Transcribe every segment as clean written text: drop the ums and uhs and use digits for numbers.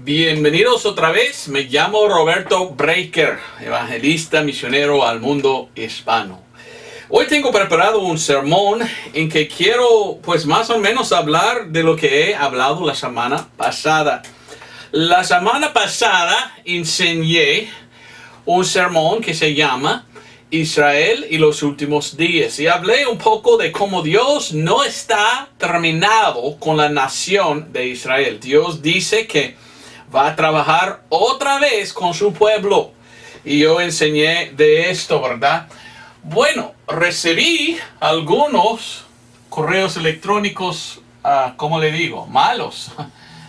Bienvenidos otra vez, me llamo Roberto Breaker, evangelista misionero al mundo hispano. Hoy tengo preparado un sermón en que quiero pues más o menos hablar de lo que he hablado la semana pasada. La semana pasada enseñé un sermón que se llama Israel y los últimos días. Y hablé un poco de cómo Dios no está terminado con la nación de Israel. Dios dice que va a trabajar otra vez con su pueblo. Y yo enseñé de esto, ¿verdad? Bueno, recibí algunos correos electrónicos, ¿cómo le digo? Malos.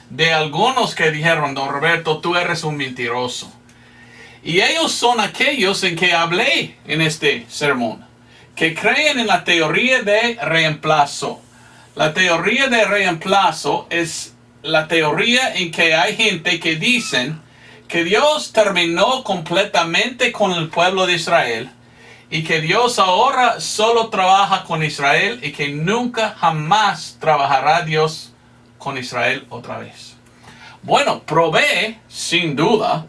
De algunos que dijeron, don Roberto, tú eres un mentiroso. Y ellos son aquellos en que hablé en este sermón, que creen en la teoría de reemplazo. La teoría de reemplazo es la teoría en que hay gente que dicen que Dios terminó completamente con el pueblo de Israel y que Dios ahora solo trabaja con Israel y que nunca jamás trabajará Dios con Israel otra vez. Bueno, probé sin duda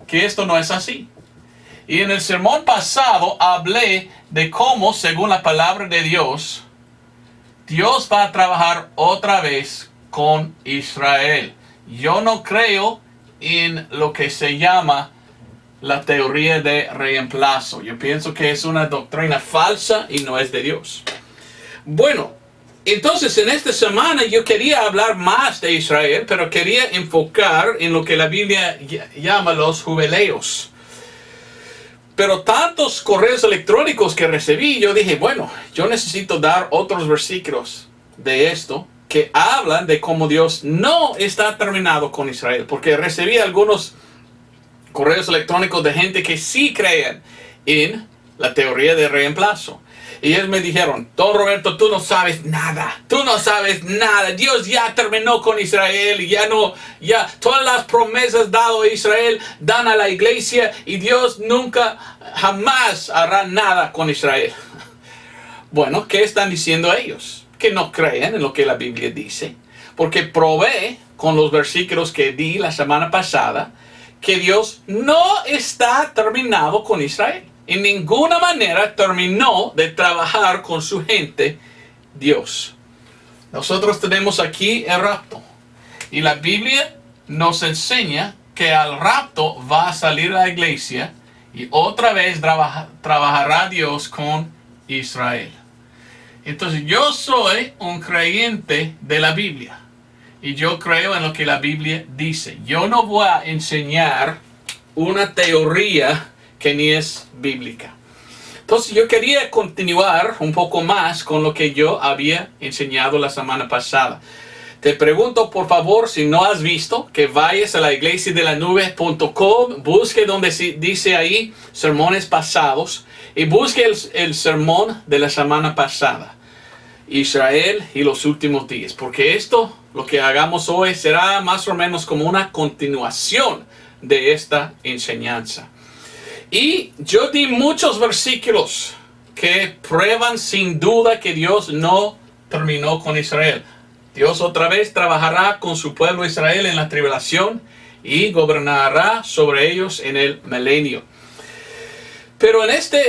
que esto no es así. Y en el sermón pasado hablé de cómo, según la palabra de Dios, Dios va a trabajar otra vez con Israel. Yo no creo en lo que se llama la teoría de reemplazo. Yo pienso que es una doctrina falsa y no es de Dios. Bueno, entonces en esta semana yo quería hablar más de Israel, pero quería enfocar en lo que la Biblia llama los jubileos. Pero tantos correos electrónicos que recibí, yo dije, bueno, yo necesito dar otros versículos de esto que hablan de cómo Dios no está terminado con Israel. Porque recibí algunos correos electrónicos de gente que sí creen en la teoría de reemplazo. Y ellos me dijeron, don Roberto, tú no sabes nada. Tú no sabes nada. Dios ya terminó con Israel. Ya todas las promesas dadas a Israel dan a la iglesia. Y Dios nunca, jamás hará nada con Israel. Bueno, ¿qué están diciendo ellos? Que no creen en lo que la Biblia dice. Porque probé con los versículos que di la semana pasada que Dios no está terminado con Israel. En ninguna manera terminó de trabajar con su gente Dios. Nosotros tenemos aquí el rapto. Y la Biblia nos enseña que al rapto va a salir la iglesia y otra vez trabajará Dios con Israel. Entonces yo soy un creyente de la Biblia. Y yo creo en lo que la Biblia dice. Yo no voy a enseñar una teoría que ni es bíblica. Entonces yo quería continuar un poco más con lo que yo había enseñado la semana pasada. Te pregunto por favor, si no has visto, que vayas a la iglesiadelanube.com, busque donde dice ahí sermones pasados y busque el sermón de la semana pasada. Israel y los últimos días. Porque esto, lo que hagamos hoy, será más o menos como una continuación de esta enseñanza. Y yo di muchos versículos que prueban sin duda que Dios no terminó con Israel. Dios otra vez trabajará con su pueblo Israel en la tribulación y gobernará sobre ellos en el milenio. Pero en esta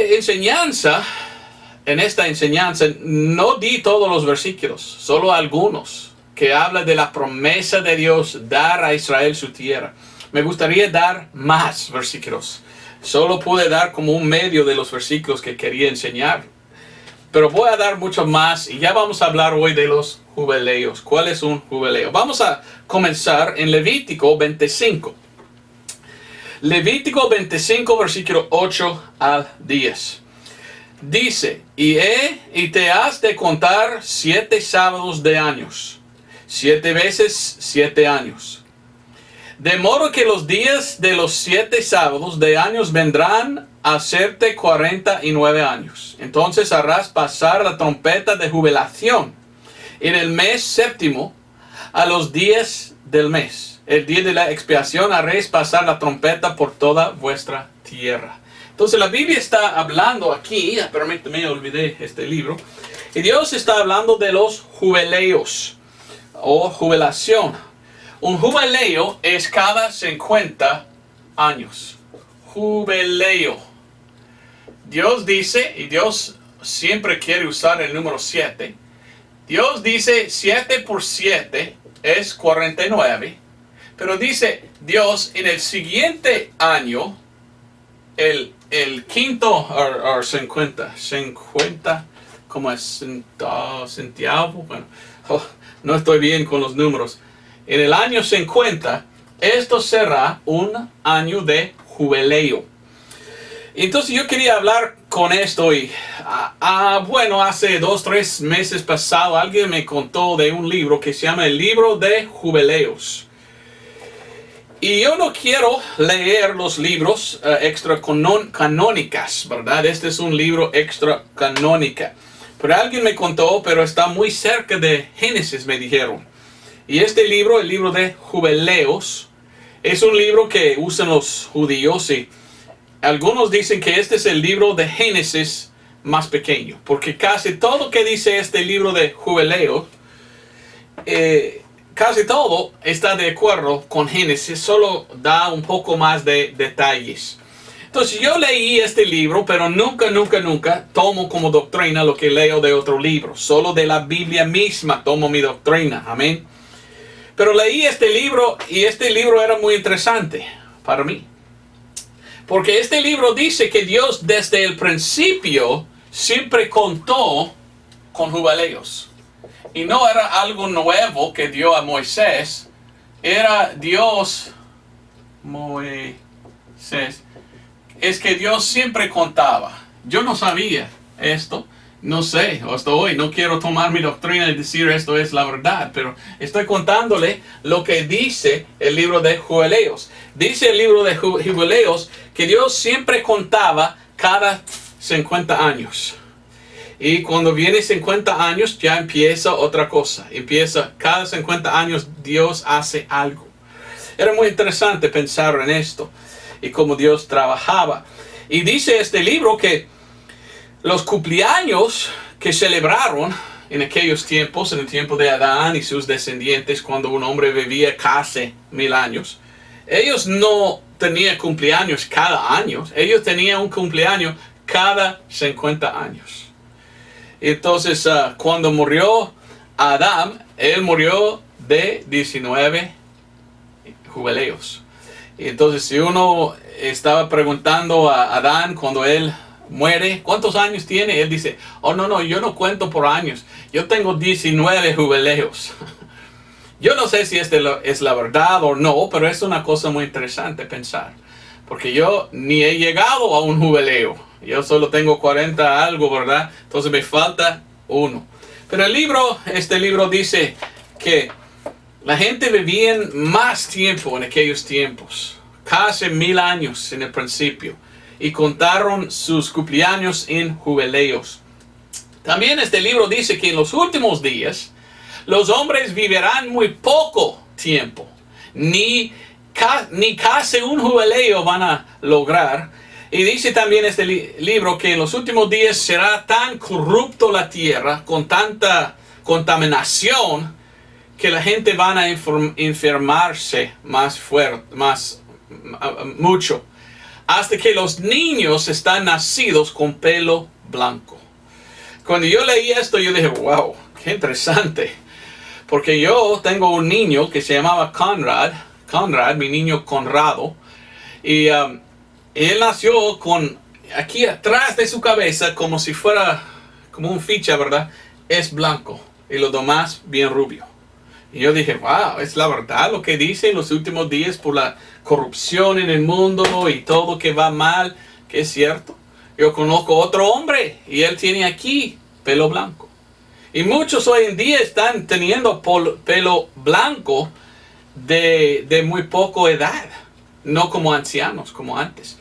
enseñanza no di todos los versículos, solo algunos que hablan de la promesa de Dios dar a Israel su tierra. Me gustaría dar más versículos. Solo pude dar como un medio de los versículos que quería enseñar. Pero voy a dar mucho más y ya vamos a hablar hoy de los jubileos. ¿Cuál es un jubileo? Vamos a comenzar en Levítico 25. Levítico 25, versículo 8 al 10. Dice, y te has de contar 7 sábados de años, 7 veces 7 años. De modo que los días de los 7 sábados de años vendrán a hacerte 49 años. Entonces harás pasar la trompeta de jubilación en el mes séptimo a los días del mes. El día de la expiación haréis pasar la trompeta por toda vuestra tierra. Entonces la Biblia está hablando aquí, permíteme, olvidé este libro, y Dios está hablando de los jubileos o jubilación. Un jubileo es cada 50 años. Jubileo. Dios dice, y Dios siempre quiere usar el número 7. Dios dice 7 por 7 es 49. Pero dice Dios en el siguiente año, el quinto, o 50, ¿cómo es? Centavo, bueno, no estoy bien con los números. En el año 50, esto será un año de jubileo. Entonces yo quería hablar con esto y, bueno, hace 2-3 meses pasado alguien me contó de un libro que se llama el libro de jubileos. Y yo no quiero leer los libros extra canónicas, ¿verdad? Este es un libro extra canónica. Pero alguien me contó, pero está muy cerca de Génesis, me dijeron. Y este libro, el libro de jubileos, es un libro que usan los judíos y algunos dicen que este es el libro de Génesis más pequeño, porque casi todo que dice este libro de jubileos, casi todo está de acuerdo con Génesis, solo da un poco más de detalles. Entonces yo leí este libro, pero nunca tomo como doctrina lo que leo de otro libro. Solo de la Biblia misma tomo mi doctrina, amén. Pero leí este libro y este libro era muy interesante para mí. Porque este libro dice que Dios desde el principio siempre contó con jubileos. Y no era algo nuevo que dio a Moisés. Era Dios, Moisés. Es que Dios siempre contaba. Yo no sabía esto. No sé, hasta hoy no quiero tomar mi doctrina y decir esto es la verdad, pero estoy contándole lo que dice el libro de Jubileos. Dice el libro de Jubileos que Dios siempre contaba cada 50 años. Y cuando viene 50 años ya empieza otra cosa. Empieza cada 50 años Dios hace algo. Era muy interesante pensar en esto y cómo Dios trabajaba. Y dice este libro que los cumpleaños que celebraron en aquellos tiempos, en el tiempo de Adán y sus descendientes, cuando un hombre vivía casi 1000 años, ellos no tenían cumpleaños cada año, ellos tenían un cumpleaños cada 50 años. Entonces, cuando murió Adán, él murió de 19 jubileos. Y entonces, si uno estaba preguntando a Adán cuando él muere, ¿cuántos años tiene? Él dice, oh no, yo no cuento por años, yo tengo 19 jubileos. Yo no sé si es la verdad o no, pero es una cosa muy interesante pensar. Porque yo ni he llegado a un jubileo. Yo solo tengo 40 algo, ¿verdad? Entonces me falta uno. Pero este libro dice que la gente vivía más tiempo en aquellos tiempos. Casi 1000 años en el principio. Y contaron sus cumpleaños en jubileos. También este libro dice que en los últimos días los hombres vivirán muy poco tiempo. Ni casi un jubileo van a lograr. Y dice también este libro que en los últimos días será tan corrupto la tierra, con tanta contaminación, que la gente van a enfermarse mucho. Hasta que los niños están nacidos con pelo blanco. Cuando yo leí esto, yo dije, wow, qué interesante. Porque yo tengo un niño que se llamaba Conrad, mi niño Conrado. Y él nació con aquí atrás de su cabeza, como si fuera como un ficha, ¿verdad? Es blanco. Y lo demás bien rubio. Y yo dije, wow, es la verdad lo que dice en los últimos días por la corrupción en el mundo y todo que va mal, que es cierto. Yo conozco otro hombre y él tiene aquí pelo blanco. Y muchos hoy en día están teniendo pelo blanco de muy poca edad, no como ancianos, como antes.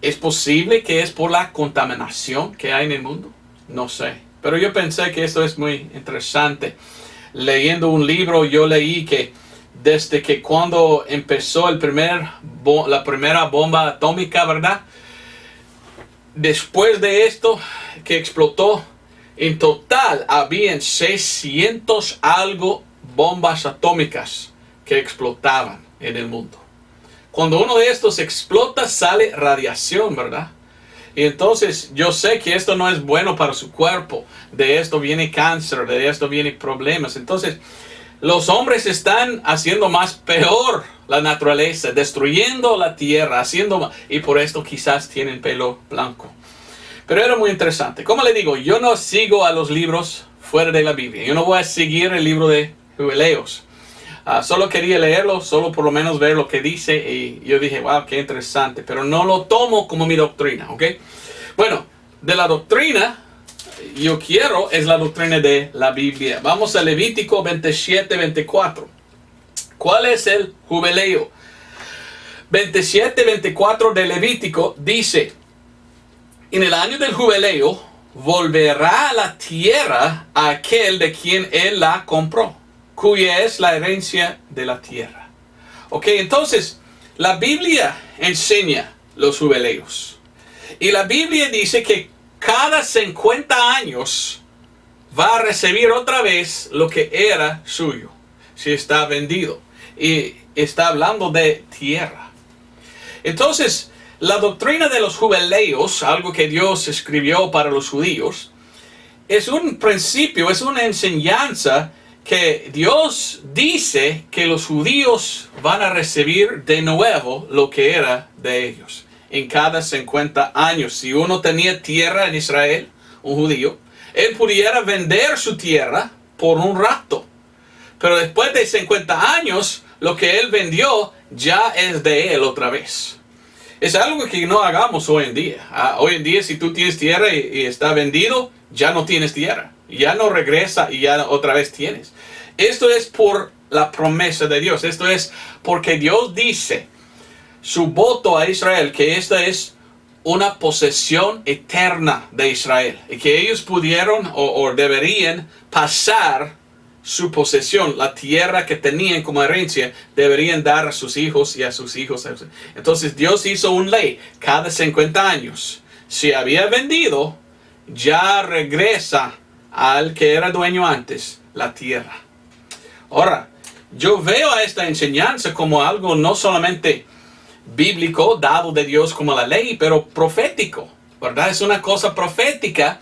¿Es posible que es por la contaminación que hay en el mundo? No sé, pero yo pensé que esto es muy interesante. Leyendo un libro, yo leí que desde que cuando empezó la primera bomba atómica, ¿verdad? Después de esto que explotó, en total habían 600 algo bombas atómicas que explotaban en el mundo. Cuando uno de estos explota, sale radiación, ¿verdad? Y entonces yo sé que esto no es bueno para su cuerpo. De esto viene cáncer, de esto vienen problemas. Entonces los hombres están haciendo más peor la naturaleza, destruyendo la tierra, y por esto quizás tienen pelo blanco. Pero era muy interesante. Como le digo, yo no sigo a los libros fuera de la Biblia. Yo no voy a seguir el libro de Jubileos. Solo quería leerlo, solo por lo menos ver lo que dice. Y yo dije, wow, qué interesante. Pero no lo tomo como mi doctrina, ¿ok? Bueno, de la doctrina, es la doctrina de la Biblia. Vamos a Levítico 27-24. ¿Cuál es el jubileo? 27-24 de Levítico dice: en el año del jubileo volverá a la tierra a aquel de quien él la compró, cuya es la herencia de la tierra. Ok, entonces la Biblia enseña los jubileos. Y la Biblia dice que cada 50 años va a recibir otra vez lo que era suyo, si está vendido. Y está hablando de tierra. Entonces, la doctrina de los jubileos, algo que Dios escribió para los judíos, es un principio, es una enseñanza que Dios dice que los judíos van a recibir de nuevo lo que era de ellos. En cada 50 años, si uno tenía tierra en Israel, un judío, él pudiera vender su tierra por un rato. Pero después de 50 años, lo que él vendió ya es de él otra vez. Es algo que no hagamos hoy en día. Hoy en día, si tú tienes tierra y está vendido, ya no tienes tierra. Ya no regresa y ya otra vez tienes. Esto es por la promesa de Dios. Esto es porque Dios dice su voto a Israel, que esta es una posesión eterna de Israel. Y que ellos pudieron o deberían pasar su posesión, la tierra que tenían como herencia, deberían dar a sus hijos y a sus hijos. Entonces Dios hizo una ley cada 50 años. Si había vendido, ya regresa al que era dueño antes la tierra. Ahora, yo veo a esta enseñanza como algo no solamente bíblico, dado de Dios como la ley, pero profético, ¿verdad? Es una cosa profética.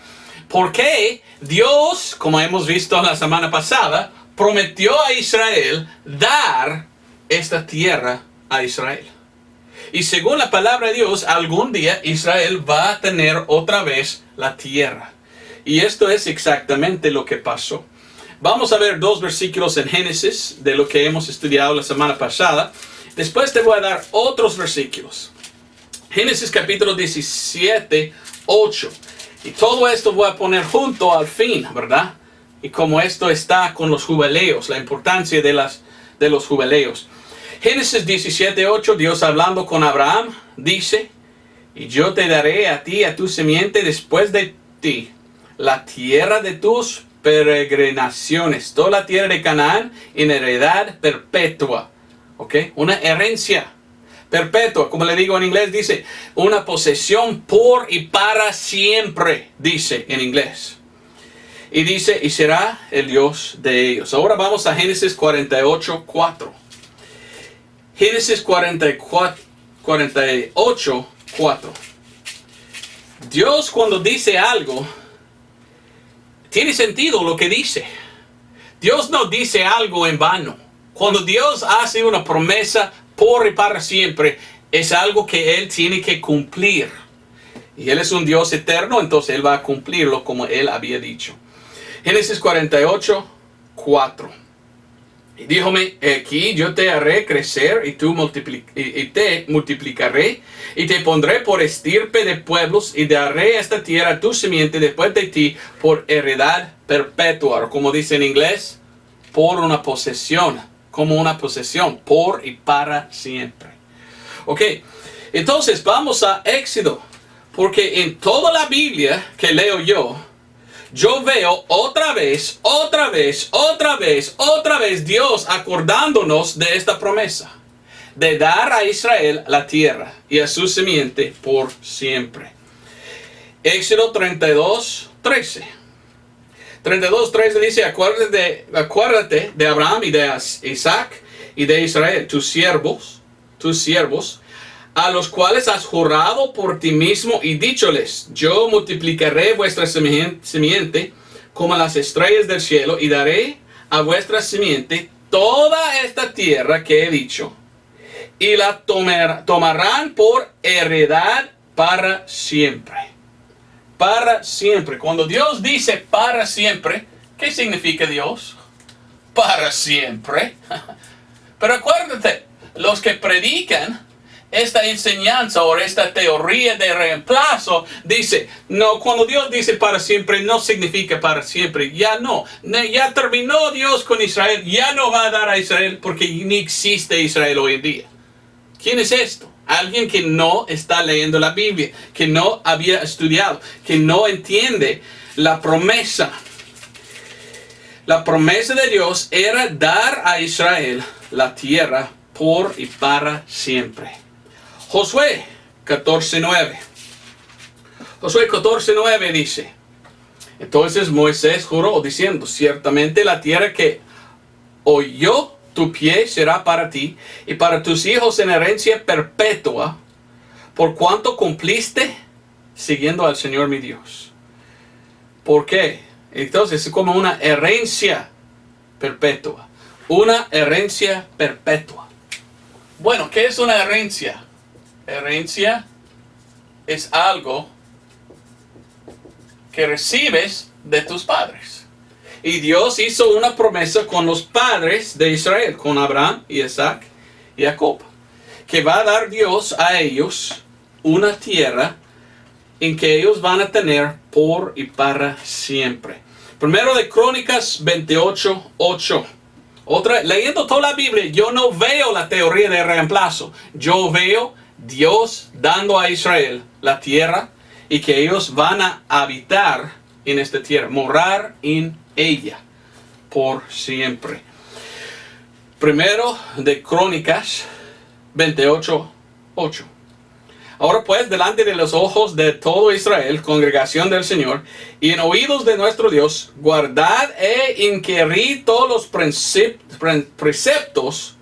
Porque Dios, como hemos visto la semana pasada, prometió a Israel dar esta tierra a Israel. Y según la palabra de Dios, algún día Israel va a tener otra vez la tierra. Y esto es exactamente lo que pasó. Vamos a ver 2 versículos en Génesis de lo que hemos estudiado la semana pasada. Después te voy a dar otros versículos. Génesis capítulo 17, 8. Y todo esto voy a poner junto al fin, ¿verdad? Y como esto está con los jubileos, la importancia de los jubileos. Génesis 17:8, Dios hablando con Abraham, dice: y yo te daré a ti, a tu simiente después de ti, la tierra de tus peregrinaciones, toda la tierra de Canaán en heredad perpetua. ¿Ok? Una herencia perpetua, como le digo en inglés, dice una posesión por y para siempre, dice en inglés. Y dice, y será el Dios de ellos. Ahora vamos a Génesis 48:4. Génesis 48:4. Dios, cuando dice algo, tiene sentido lo que dice. Dios no dice algo en vano. Cuando Dios hace una promesa por y para siempre, es algo que Él tiene que cumplir. Y Él es un Dios eterno, entonces Él va a cumplirlo como Él había dicho. Génesis 48:4. Y díjome, aquí yo te haré crecer y te multiplicaré y te pondré por estirpe de pueblos y daré esta tierra a tu simiente después de ti por heredad perpetua. O como dice en inglés, por una posesión. Como una posesión, por y para siempre. Ok, entonces vamos a Éxodo. Porque en toda la Biblia que leo yo veo otra vez Dios acordándonos de esta promesa. De dar a Israel la tierra y a su simiente por siempre. Éxodo 32:13. 32:13 dice, acuérdate de Abraham y de Isaac y de Israel, tus siervos, a los cuales has jurado por ti mismo y dícholes, yo multiplicaré vuestra simiente como las estrellas del cielo y daré a vuestra simiente toda esta tierra que he dicho y la tomarán por heredad para siempre. Para siempre. Cuando Dios dice para siempre, ¿qué significa Dios? Para siempre. Pero acuérdate, los que predican esta enseñanza o esta teoría de reemplazo dice, no, cuando Dios dice para siempre no significa para siempre, ya no, ya terminó Dios con Israel, ya no va a dar a Israel porque ni existe Israel hoy en día. ¿Quién es esto? Alguien que no está leyendo la Biblia, que no había estudiado, que no entiende la promesa. La promesa de Dios era dar a Israel la tierra por y para siempre. Josué 14:9. Josué 14:9 dice, entonces Moisés juró diciendo, ciertamente la tierra que oyó tu pie será para ti y para tus hijos en herencia perpetua, por cuanto cumpliste siguiendo al Señor mi Dios. ¿Por qué? Entonces es como una herencia perpetua. Una herencia perpetua. Bueno, ¿qué es una herencia? Herencia es algo que recibes de tus padres. Y Dios hizo una promesa con los padres de Israel, con Abraham, Isaac y Jacob, que va a dar Dios a ellos una tierra en que ellos van a tener por y para siempre. Primero de Crónicas 28:8. Leyendo toda la Biblia, yo no veo la teoría de reemplazo. Yo veo Dios dando a Israel la tierra y que ellos van a habitar en esta tierra, morar en ella por siempre. Primero de Crónicas 28:8. Ahora pues, delante de los ojos de todo Israel, congregación del Señor, y en oídos de nuestro Dios, guardad e inquirid todos los preceptos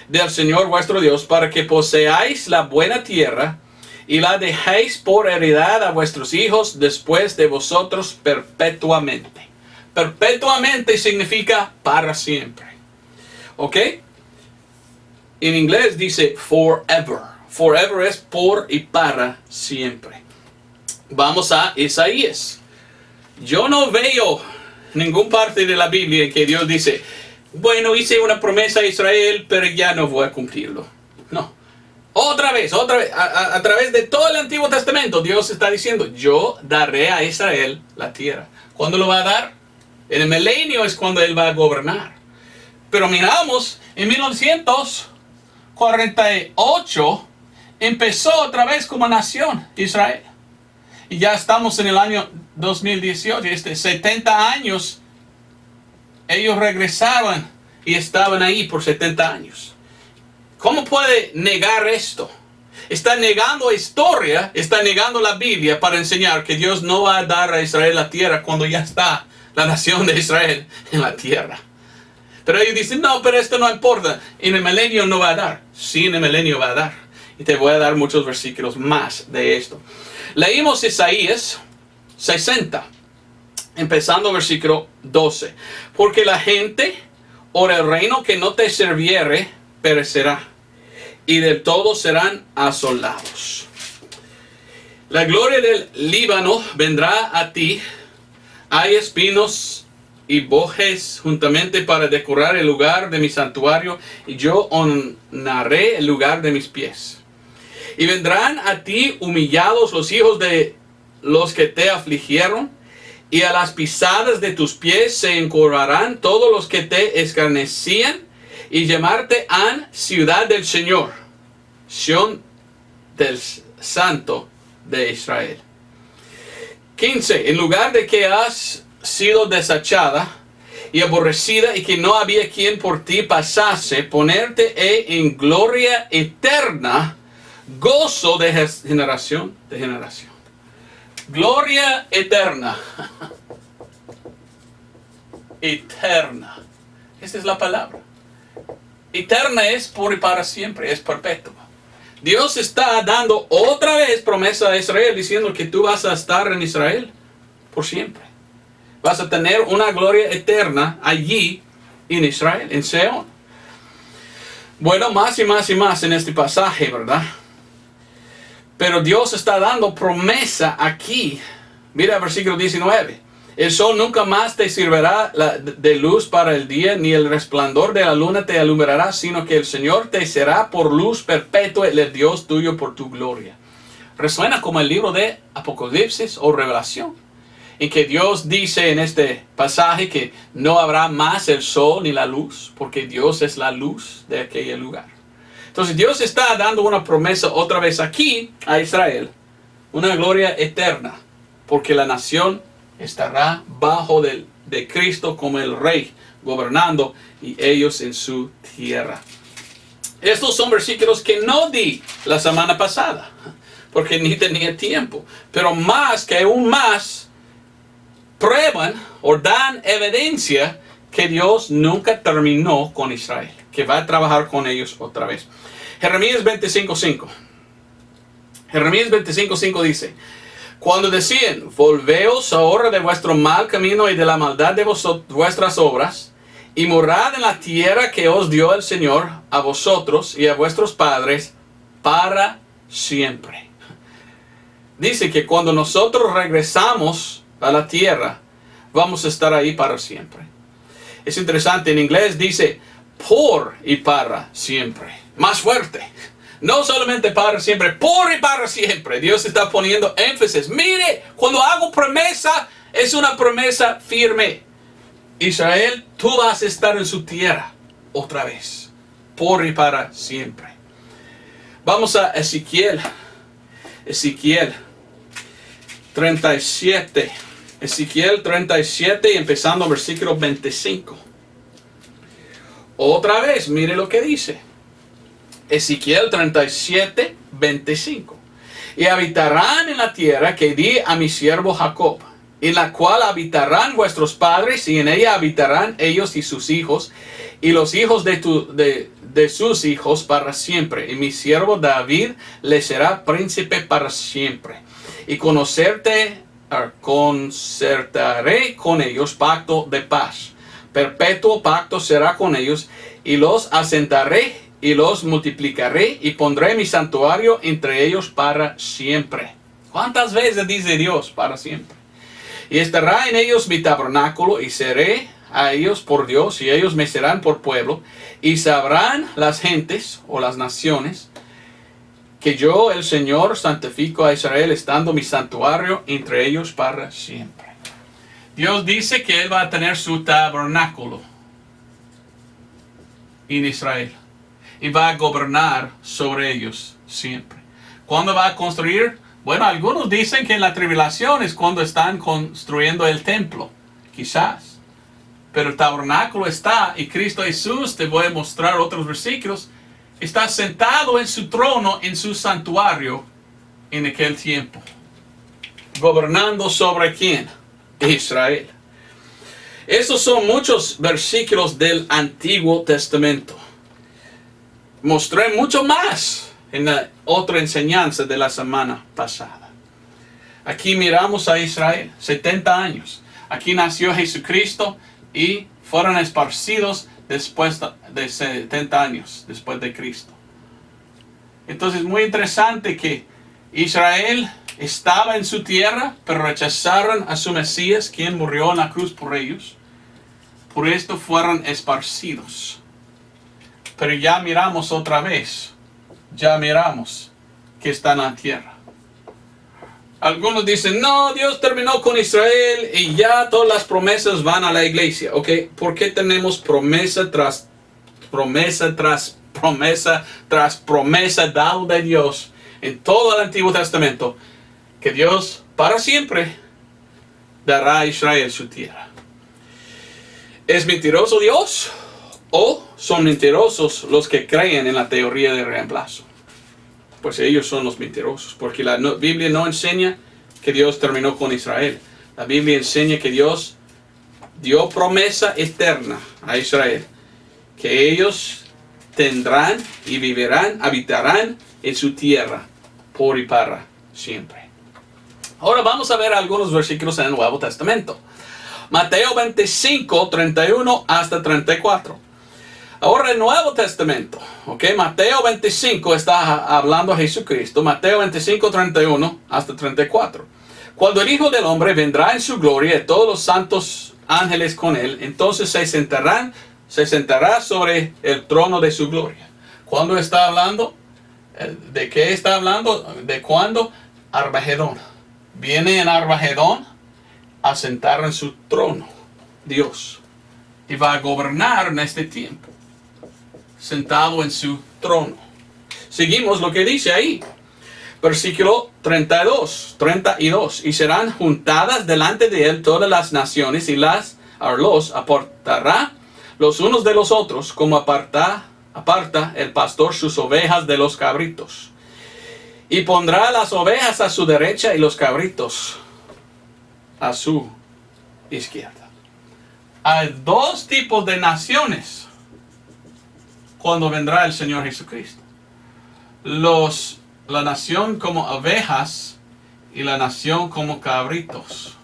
del Señor vuestro Dios, para que poseáis la buena tierra, y la dejéis por heredad a vuestros hijos después de vosotros perpetuamente. Perpetuamente significa para siempre. ¿Ok? En inglés dice forever. Forever es por y para siempre. Vamos a Isaías. Yo no veo ninguna parte de la Biblia en que Dios dice, bueno, hice una promesa a Israel, pero ya no voy a cumplirlo. No. Otra vez, a través de todo el Antiguo Testamento, Dios está diciendo, yo daré a Israel la tierra. ¿Cuándo lo va a dar? En el milenio es cuando Él va a gobernar. Pero miramos, en 1948, empezó otra vez como nación Israel. Y ya estamos en el año 2018, 70 años. Ellos regresaban y estaban ahí por 70 años. ¿Cómo puede negar esto? Está negando historia, está negando la Biblia para enseñar que Dios no va a dar a Israel la tierra cuando ya está la nación de Israel en la tierra. Pero ellos dicen, no, pero esto no importa. En el milenio no va a dar. Sí, en el milenio va a dar. Y te voy a dar muchos versículos más de esto. Leímos Isaías 60, empezando versículo 12. Porque la gente o el reino que no te sirviere perecerá, y del todo serán asolados. La gloria del Líbano vendrá a ti. Hay espinos y bojes juntamente para decorar el lugar de mi santuario, y yo honraré el lugar de mis pies. Y vendrán a ti humillados los hijos de los que te afligieron, y a las pisadas de tus pies se encorvarán todos los que te escarnecían, y llamarte han ciudad del Señor, Sión del Santo de Israel. 15. En lugar de que has sido desechada y aborrecida, y que no había quien por ti pasase, ponerte en gloria eterna, gozo de generación de generación. Gloria eterna. Eterna. Esa es la palabra. eterna es por y para siempre, es perpetua. Dios está dando otra vez promesa a Israel diciendo que tú vas a estar en Israel por siempre. Vas a tener una gloria eterna allí en Israel, en Seón. Bueno, más y más y más en este pasaje, ¿verdad? Pero Dios está dando promesa aquí. Mira el versículo 19. El sol nunca más te servirá de luz para el día, ni el resplandor de la luna te alumbrará, sino que el Señor te será por luz perpetua, el Dios tuyo por tu gloria. Resuena como el libro de Apocalipsis o Revelación, en que Dios dice en este pasaje que no habrá más el sol ni la luz, porque Dios es la luz de aquel lugar. Entonces Dios está dando una promesa otra vez aquí a Israel, una gloria eterna, porque la nación estará bajo de Cristo como el rey, gobernando, y ellos en su tierra. Estos son versículos que no di la semana pasada, porque ni tenía tiempo. Pero más que aún más, prueban o dan evidencia que Dios nunca terminó con Israel, que va a trabajar con ellos otra vez. Jeremías 25:5. Jeremías 25:5 dice: cuando decían, volveos ahora de vuestro mal camino y de la maldad de vuestras obras, y morad en la tierra que os dio el Señor a vosotros y a vuestros padres para siempre. Dice que cuando nosotros regresamos a la tierra, vamos a estar ahí para siempre. Es interesante, en inglés dice por y para siempre. Más fuerte. No solamente para siempre, por y para siempre. Dios está poniendo énfasis. Mire, cuando hago promesa, es una promesa firme. Israel, tú vas a estar en su tierra otra vez, por y para siempre. Vamos a Ezequiel 37. Ezequiel 37, empezando versículo 25. Otra vez, mire lo que dice. Ezequiel 37, 25. Y habitarán en la tierra que di a mi siervo Jacob, en la cual habitarán vuestros padres, y en ella habitarán ellos y sus hijos, y los hijos de sus hijos para siempre. Y mi siervo David le será príncipe para siempre. Y concertaré con ellos pacto de paz. Perpetuo pacto será con ellos, y los asentaré y los multiplicaré, y pondré mi santuario entre ellos para siempre. ¿Cuántas veces dice Dios para siempre? Y estará en ellos mi tabernáculo, y seré a ellos por Dios, y ellos me serán por pueblo, y sabrán las gentes o las naciones que yo, el Señor, santifico a Israel, estando mi santuario entre ellos para siempre. Dios dice que Él va a tener su tabernáculo en Israel, y va a gobernar sobre ellos siempre. ¿Cuándo va a construir? Bueno, algunos dicen que en la tribulación es cuando están construyendo el templo. Quizás. Pero el tabernáculo está, y Cristo Jesús, te voy a mostrar otros versículos, está sentado en su trono, en su santuario, en aquel tiempo. ¿Gobernando sobre quién? Israel. Esos son muchos versículos del Antiguo Testamento. Mostré mucho más en la otra enseñanza de la semana pasada. Aquí miramos a Israel, 70 años. Aquí nació Jesucristo y fueron esparcidos después de 70 años después de Cristo. Entonces, muy interesante que Israel estaba en su tierra, pero rechazaron a su Mesías, quien murió en la cruz por ellos. Por esto fueron esparcidos. Pero ya miramos otra vez, ya miramos que está en la tierra. Algunos dicen, no, Dios terminó con Israel y ya todas las promesas van a la iglesia. Ok, ¿por qué tenemos promesa tras promesa tras promesa tras promesa dada de Dios en todo el Antiguo Testamento? Que Dios para siempre dará a Israel su tierra. ¿Es mentiroso Dios? ¿O son mentirosos los que creen en la teoría de reemplazo? Pues ellos son los mentirosos, porque la Biblia no enseña que Dios terminó con Israel. La Biblia enseña que Dios dio promesa eterna a Israel, que ellos tendrán y vivirán, habitarán en su tierra por y para siempre. Ahora vamos a ver algunos versículos en el Nuevo Testamento. Mateo 25, 31 hasta 34. Ahora el Nuevo Testamento, ¿ok? Mateo 25 está hablando a Jesucristo. Mateo 25, 31 hasta 34. Cuando el Hijo del Hombre vendrá en su gloria y todos los santos ángeles con él, entonces se sentará sobre el trono de su gloria. ¿Cuándo está hablando? ¿De qué está hablando? ¿De cuándo? Armagedón. Viene en Armagedón a sentar en su trono, Dios. Y va a gobernar en este tiempo, sentado en su trono. Seguimos lo que dice ahí. Versículo 32. Y serán juntadas delante de él todas las naciones y los apartará los unos de los otros, como aparta el pastor sus ovejas de los cabritos. Y pondrá las ovejas a su derecha y los cabritos a su izquierda. Hay dos tipos de naciones cuando vendrá el Señor Jesucristo. La nación como ovejas y la nación como cabritos.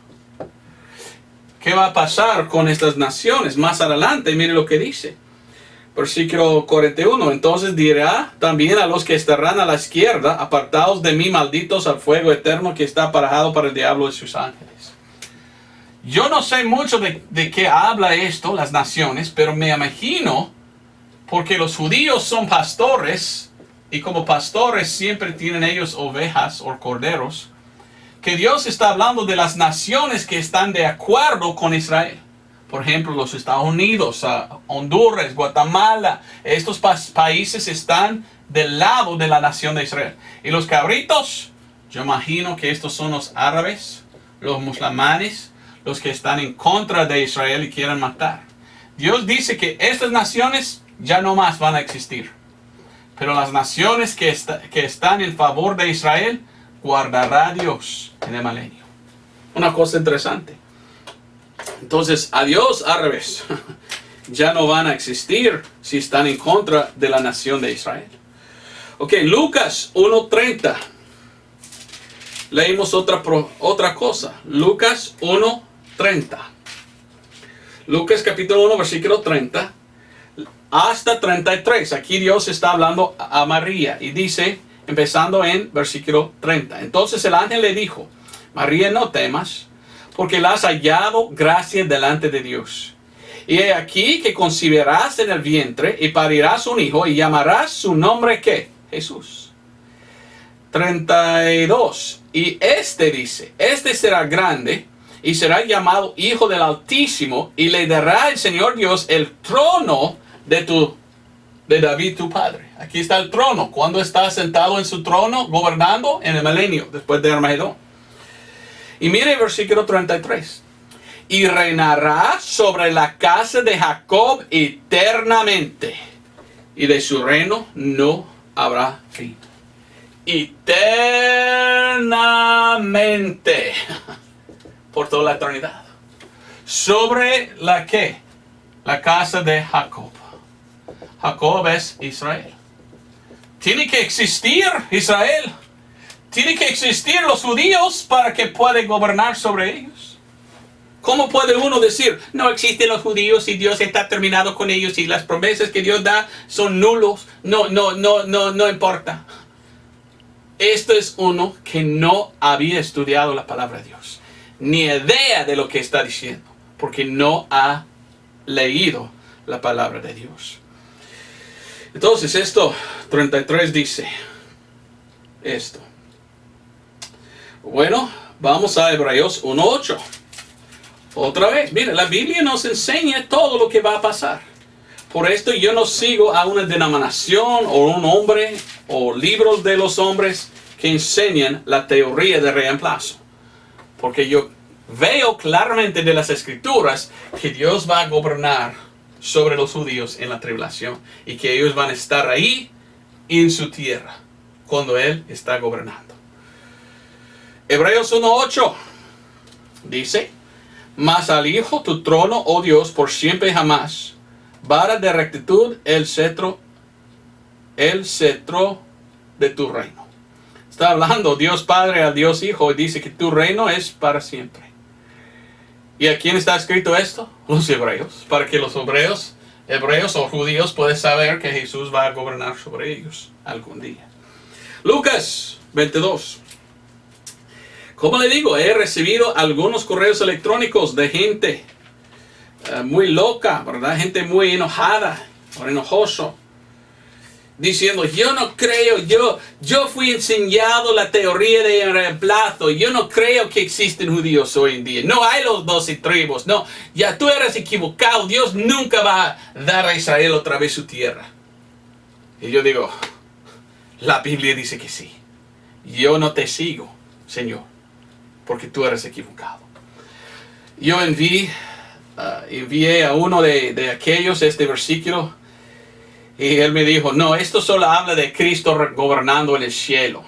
¿Qué va a pasar con estas naciones más adelante? Mire lo que dice. Versículo 41. Entonces dirá también a los que estarán a la izquierda: apartaos de mí, malditos, al fuego eterno que está aparejado para el diablo y sus ángeles. Yo no sé mucho de qué habla esto, las naciones, pero me imagino, porque los judíos son pastores, y como pastores siempre tienen ellos ovejas o corderos, que Dios está hablando de las naciones que están de acuerdo con Israel. Por ejemplo, los Estados Unidos, Honduras, Guatemala, estos países están del lado de la nación de Israel. Y los cabritos, yo imagino que estos son los árabes, los musulmanes, los que están en contra de Israel y quieren matar. Dios dice que estas naciones ya no más van a existir. Pero las naciones que están en favor de Israel, guardará Dios en el milenio. Una cosa interesante. Entonces, a Dios al revés. Ya no van a existir si están en contra de la nación de Israel. Ok, Lucas 1:30. Leímos otra cosa. Lucas 1:30. Lucas capítulo 1, versículo 30. Hasta 33. Aquí Dios está hablando a María y dice, empezando en versículo 30. Entonces el ángel le dijo: María, no temas, porque la has hallado gracia delante de Dios. Y he aquí que concebirás en el vientre y parirás un hijo y llamarás su nombre, ¿qué? Jesús. 32. Y dice, este será grande y será llamado Hijo del Altísimo, y le dará el Señor Dios el trono de David tu padre. Aquí está el trono. Cuando está sentado en su trono, gobernando en el milenio, después de Armagedón. Y mire el versículo 33. Y reinará sobre la casa de Jacob eternamente, y de su reino no habrá fin. Eternamente. Por toda la eternidad. ¿Sobre la qué? La casa de Jacob. Jacob es Israel. Tiene que existir Israel. Tiene que existir los judíos para que pueda gobernar sobre ellos. ¿Cómo puede uno decir, no existen los judíos y Dios está terminado con ellos y las promesas que Dios da son nulos? No importa. Esto es uno que no había estudiado la palabra de Dios. Ni idea de lo que está diciendo. Porque no ha leído la palabra de Dios. Entonces esto, 33 dice esto. Bueno, vamos a Hebreos 1:8. Otra vez, mire, la Biblia nos enseña todo lo que va a pasar. Por esto yo no sigo a una denominación o un hombre o libros de los hombres que enseñan la teoría de reemplazo. Porque yo veo claramente de las Escrituras que Dios va a gobernar sobre los judíos en la tribulación y que ellos van a estar ahí en su tierra cuando Él está gobernando. Hebreos 1:8 dice: Mas al Hijo tu trono, oh Dios, por siempre y jamás, vara de rectitud el cetro el cetro de tu reino. Está hablando Dios Padre al Dios Hijo y dice que tu reino es para siempre. ¿Y a quién está escrito esto? Los hebreos. Para que los hebreos o judíos puedan saber que Jesús va a gobernar sobre ellos algún día. Lucas 22. Como le digo, he recibido algunos correos electrónicos de gente muy loca, ¿verdad? Gente muy enojada o enojoso. Diciendo, yo no creo, yo fui enseñado la teoría de reemplazo. Yo no creo que existen judíos hoy en día. No hay los 12 tribus. No, ya tú eres equivocado. Dios nunca va a dar a Israel otra vez su tierra. Y yo digo, la Biblia dice que sí. Yo no te sigo, Señor, porque tú eres equivocado. Yo envié a uno de aquellos este versículo. Y él me dijo, no, esto solo habla de Cristo gobernando en el cielo.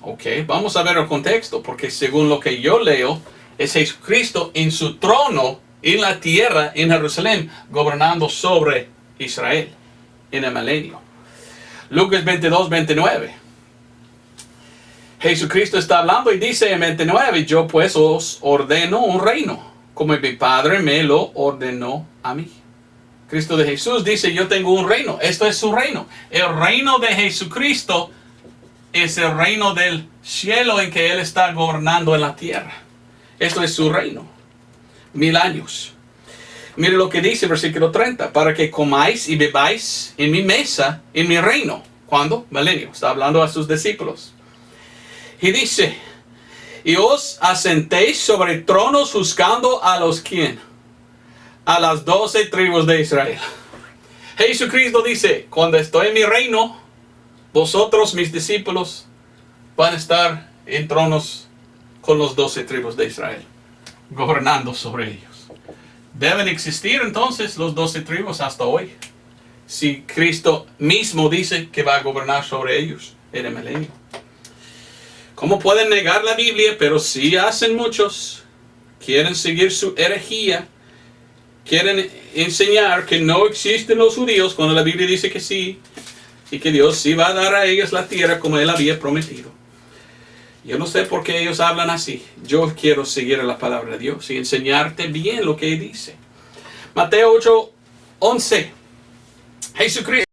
Ok, vamos a ver el contexto, porque según lo que yo leo, es Jesucristo en su trono, en la tierra, en Jerusalén, gobernando sobre Israel, en el milenio. Lucas 22, 29. Jesucristo está hablando y dice en 29, yo pues os ordeno un reino, como mi Padre me lo ordenó a mí. Cristo de Jesús dice, yo tengo un reino. Esto es su reino. El reino de Jesucristo es el reino del cielo en que Él está gobernando en la tierra. Esto es su reino. 1000 años. Mire lo que dice versículo 30. Para que comáis y bebáis en mi mesa, en mi reino. ¿Cuándo? Milenio. Está hablando a sus discípulos. Y dice, y os asentéis sobre tronos juzgando a los ¿quién? A las 12 tribus de Israel. Jesucristo dice, cuando estoy en mi reino, vosotros, mis discípulos, van a estar en tronos con los 12 tribus de Israel, gobernando sobre ellos. Deben existir entonces los 12 tribus hasta hoy, si Cristo mismo dice que va a gobernar sobre ellos en el milenio. ¿Cómo pueden negar la Biblia? Pero sí hacen muchos. Quieren seguir su herejía. Quieren enseñar que no existen los judíos cuando la Biblia dice que sí. Y que Dios sí va a dar a ellos la tierra como Él había prometido. Yo no sé por qué ellos hablan así. Yo quiero seguir la palabra de Dios y enseñarte bien lo que dice. Mateo 8, 11. Jesucristo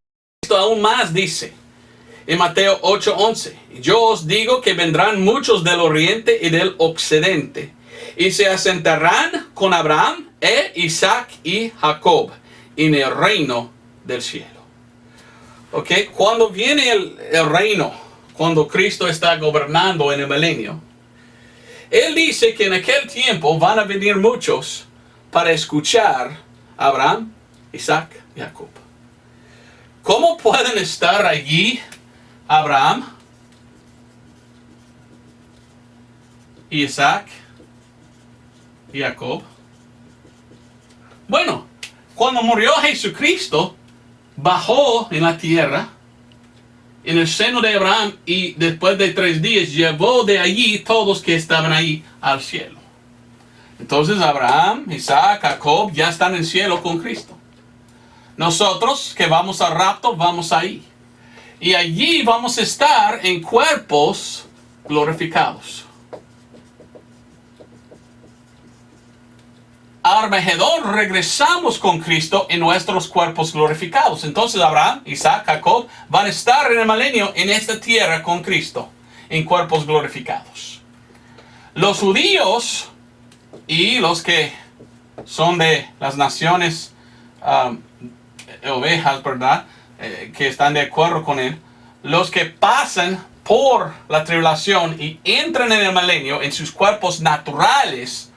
aún más dice. En Mateo 8, 11. Yo os digo que vendrán muchos del oriente y del occidente. Y se asentarán con Abraham, Isaac y Jacob en el reino del cielo. ¿Ok? Cuando viene el reino, cuando Cristo está gobernando en el milenio, Él dice que en aquel tiempo van a venir muchos para escuchar a Abraham, Isaac y Jacob. ¿Cómo pueden estar allí Abraham, Isaac y Jacob? Bueno, cuando murió Jesucristo, bajó en la tierra, en el seno de Abraham, y después de 3 días llevó de allí todos que estaban ahí al cielo. Entonces Abraham, Isaac, Jacob ya están en el cielo con Cristo. Nosotros que vamos al rapto, vamos ahí. Y allí vamos a estar en cuerpos glorificados. Armagedón regresamos con Cristo en nuestros cuerpos glorificados. Entonces Abraham, Isaac, Jacob van a estar en el milenio en esta tierra con Cristo en cuerpos glorificados. Los judíos y los que son de las naciones ovejas, ¿verdad? Que están de acuerdo con él, los que pasan por la tribulación y entran en el milenio en sus cuerpos naturales,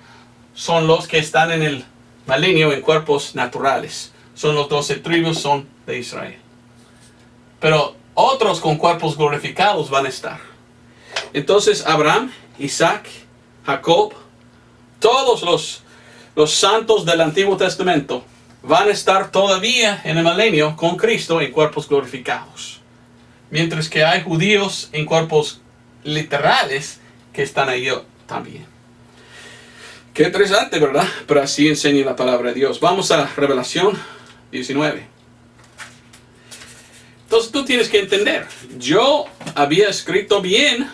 son los que están en el milenio en cuerpos naturales. Son los 12 tribus, son de Israel. Pero otros con cuerpos glorificados van a estar. Entonces Abraham, Isaac, Jacob, todos los santos del Antiguo Testamento van a estar todavía en el milenio con Cristo en cuerpos glorificados. Mientras que hay judíos en cuerpos literales que están ahí también. Qué interesante, ¿verdad? Pero así enseña la palabra de Dios. Vamos a Revelación 19. Entonces tú tienes que entender, yo había escrito bien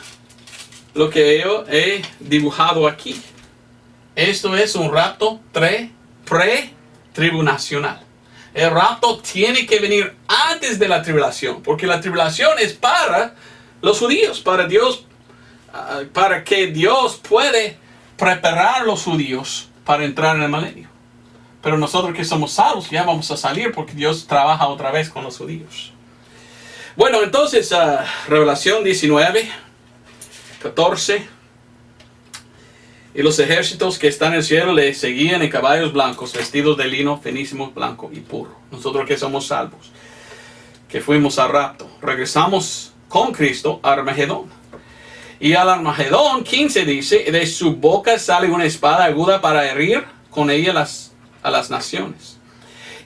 lo que yo he dibujado aquí. Esto es un rapto pre-tribulacional. El rapto tiene que venir antes de la tribulación, porque la tribulación es para los judíos, para Dios, para que Dios puede preparar a los judíos para entrar en el milenio. Pero nosotros que somos salvos ya vamos a salir porque Dios trabaja otra vez con los judíos. Bueno, entonces, Revelación 19, 14. Y los ejércitos que están en el cielo le seguían en caballos blancos, vestidos de lino finísimo, blanco y puro. Nosotros que somos salvos, que fuimos al rapto, regresamos con Cristo a Armagedón. Y al Armagedón 15 dice, de su boca sale una espada aguda para herir con ella a las naciones.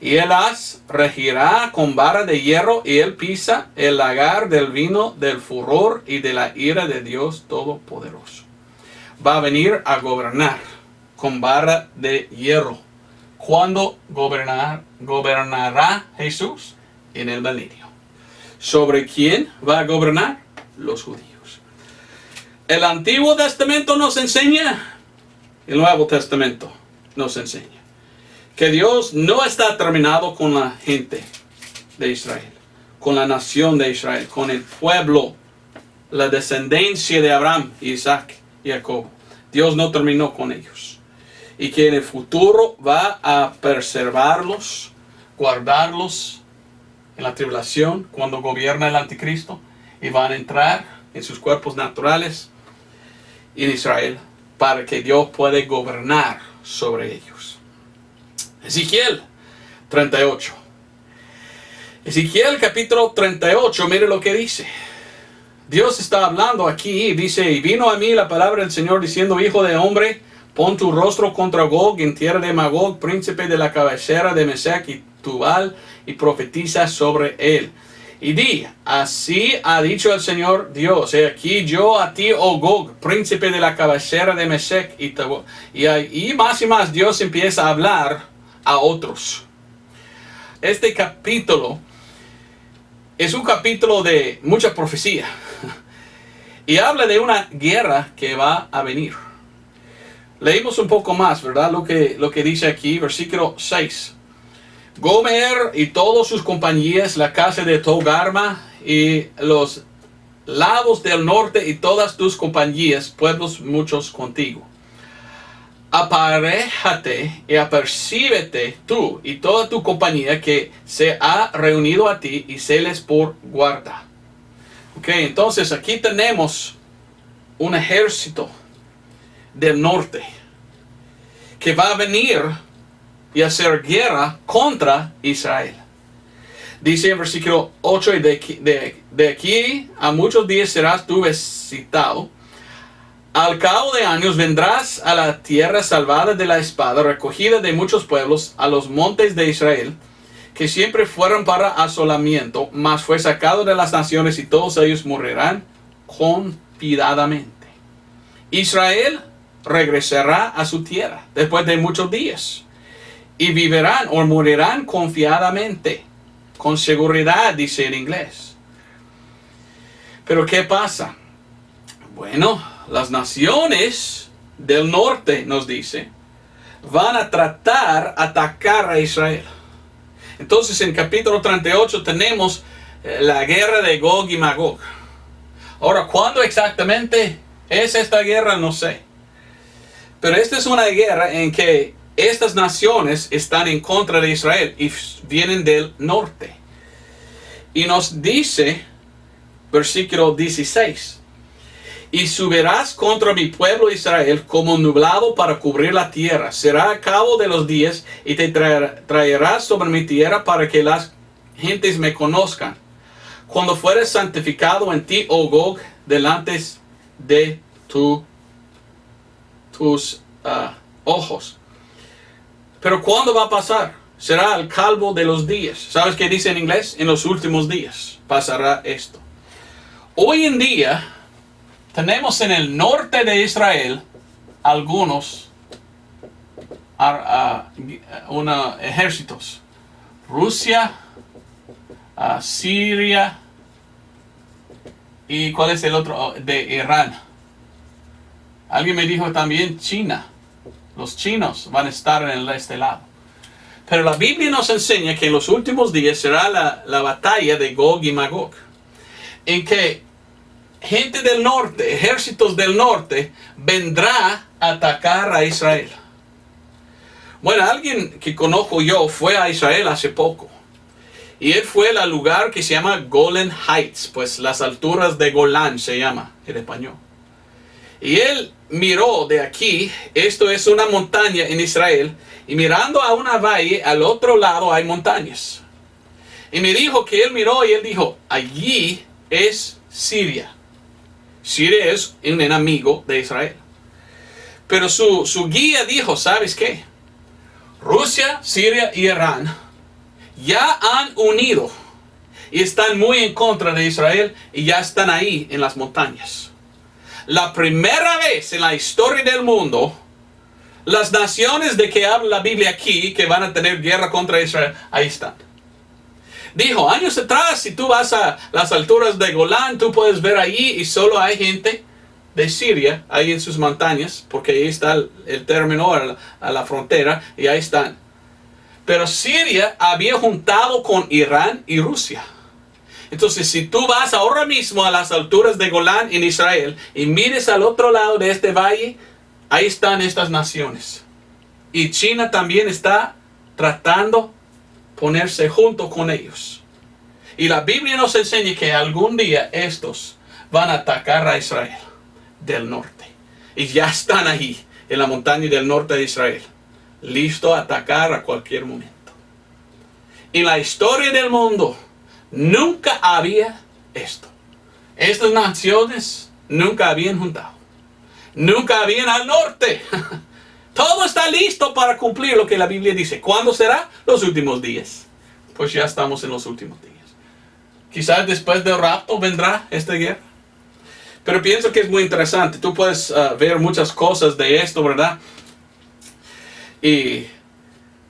Y él las regirá con vara de hierro, y él pisa el lagar del vino del furor y de la ira de Dios Todopoderoso. Va a venir a gobernar con vara de hierro. ¿Cuándo gobernará Jesús? En el milenio. ¿Sobre quién va a gobernar? Los judíos. El Antiguo Testamento nos enseña, el Nuevo Testamento nos enseña, que Dios no está terminado con la gente de Israel, con la nación de Israel, con el pueblo, la descendencia de Abraham, Isaac y Jacob. Dios no terminó con ellos. Y que en el futuro va a preservarlos, guardarlos en la tribulación cuando gobierna el anticristo, y van a entrar en sus cuerpos naturales en Israel para que Dios pueda gobernar sobre ellos. Ezequiel 38. Ezequiel capítulo 38, mire lo que dice. Dios está hablando aquí, dice, y vino a mí la palabra del Señor diciendo, hijo de hombre, pon tu rostro contra Gog en tierra de Magog, príncipe de la cabecera de Mesec y Tubal, y profetiza sobre él. Y di, así ha dicho el Señor Dios, he aquí yo a ti, oh Gog, príncipe de la cabecera de Mesec y Tubal. Y más Dios empieza a hablar a otros. Este capítulo es un capítulo de mucha profecía. Y habla de una guerra que va a venir. Leímos un poco más, ¿verdad? Lo que dice aquí, versículo 6. Gomer y todas sus compañías, la casa de Togarma y los lados del norte y todas tus compañías, pueblos muchos contigo. Aparéjate y apercíbete tú y toda tu compañía que se ha reunido a ti y séles por guarda. Ok, entonces aquí tenemos un ejército del norte que va a venir y hacer guerra contra Israel. Dice en versículo 8, y de aquí a muchos días serás tú visitado. Al cabo de años vendrás a la tierra salvada de la espada, recogida de muchos pueblos, a los montes de Israel, que siempre fueron para asolamiento, mas fue sacado de las naciones, y todos ellos morirán confiadamente. Israel regresará a su tierra después de muchos días, y vivirán o morirán confiadamente, con seguridad, dice en inglés. Pero ¿qué pasa? Bueno, las naciones del norte, nos dice, van a tratar de atacar a Israel. Entonces en capítulo 38 tenemos la guerra de Gog y Magog. Ahora, ¿cuándo exactamente es esta guerra? No sé. Pero esta es una guerra en que estas naciones están en contra de Israel y vienen del norte. Y nos dice, versículo 16, y subirás contra mi pueblo Israel como nublado para cubrir la tierra. Será a cabo de los días y te traerás sobre mi tierra para que las gentes me conozcan. Cuando fueres santificado en ti, oh Gog, delante de tus ojos. Pero ¿cuándo va a pasar? Será al cabo de los días. ¿Sabes qué dice en inglés? En los últimos días pasará esto. Hoy en día tenemos en el norte de Israel algunos ejércitos. Rusia, Siria. ¿Y cuál es el otro? Oh, de Irán. Alguien me dijo también China. Los chinos van a estar en este lado. Pero la Biblia nos enseña que en los últimos días será la batalla de Gog y Magog, en que gente del norte, ejércitos del norte, vendrá a atacar a Israel. Bueno, alguien que conozco yo fue a Israel hace poco. Y él fue al lugar que se llama Golan Heights, pues las alturas de Golán se llama en español. Y él miró de aquí, esto es una montaña en Israel, y mirando a una valle, al otro lado hay montañas. Y me dijo que él miró y él dijo, allí es Siria. Siria es un enemigo de Israel. Pero su guía dijo, ¿sabes qué? Rusia, Siria y Irán ya han unido y están muy en contra de Israel y ya están ahí en las montañas. La primera vez en la historia del mundo, las naciones de que habla la Biblia aquí, que van a tener guerra contra Israel, ahí están. Dijo, años atrás, si tú vas a las alturas de Golán, tú puedes ver allí y solo hay gente de Siria, ahí en sus montañas, porque ahí está el término a la frontera, y ahí están. Pero Siria había juntado con Irán y Rusia. Entonces, si tú vas ahora mismo a las alturas de Golán en Israel y mires al otro lado de este valle, ahí están estas naciones. Y China también está tratando de ponerse junto con ellos. Y la Biblia nos enseña que algún día estos van a atacar a Israel del norte. Y ya están ahí, en la montaña del norte de Israel, listos a atacar a cualquier momento. En la historia del mundo, nunca había esto. Estas naciones nunca habían juntado. Nunca habían al norte. Todo está listo para cumplir lo que la Biblia dice. ¿Cuándo será? Los últimos días. Pues ya estamos en los últimos días. Quizás después del rapto vendrá esta guerra. Pero pienso que es muy interesante. Tú puedes ver muchas cosas de esto, ¿verdad? Y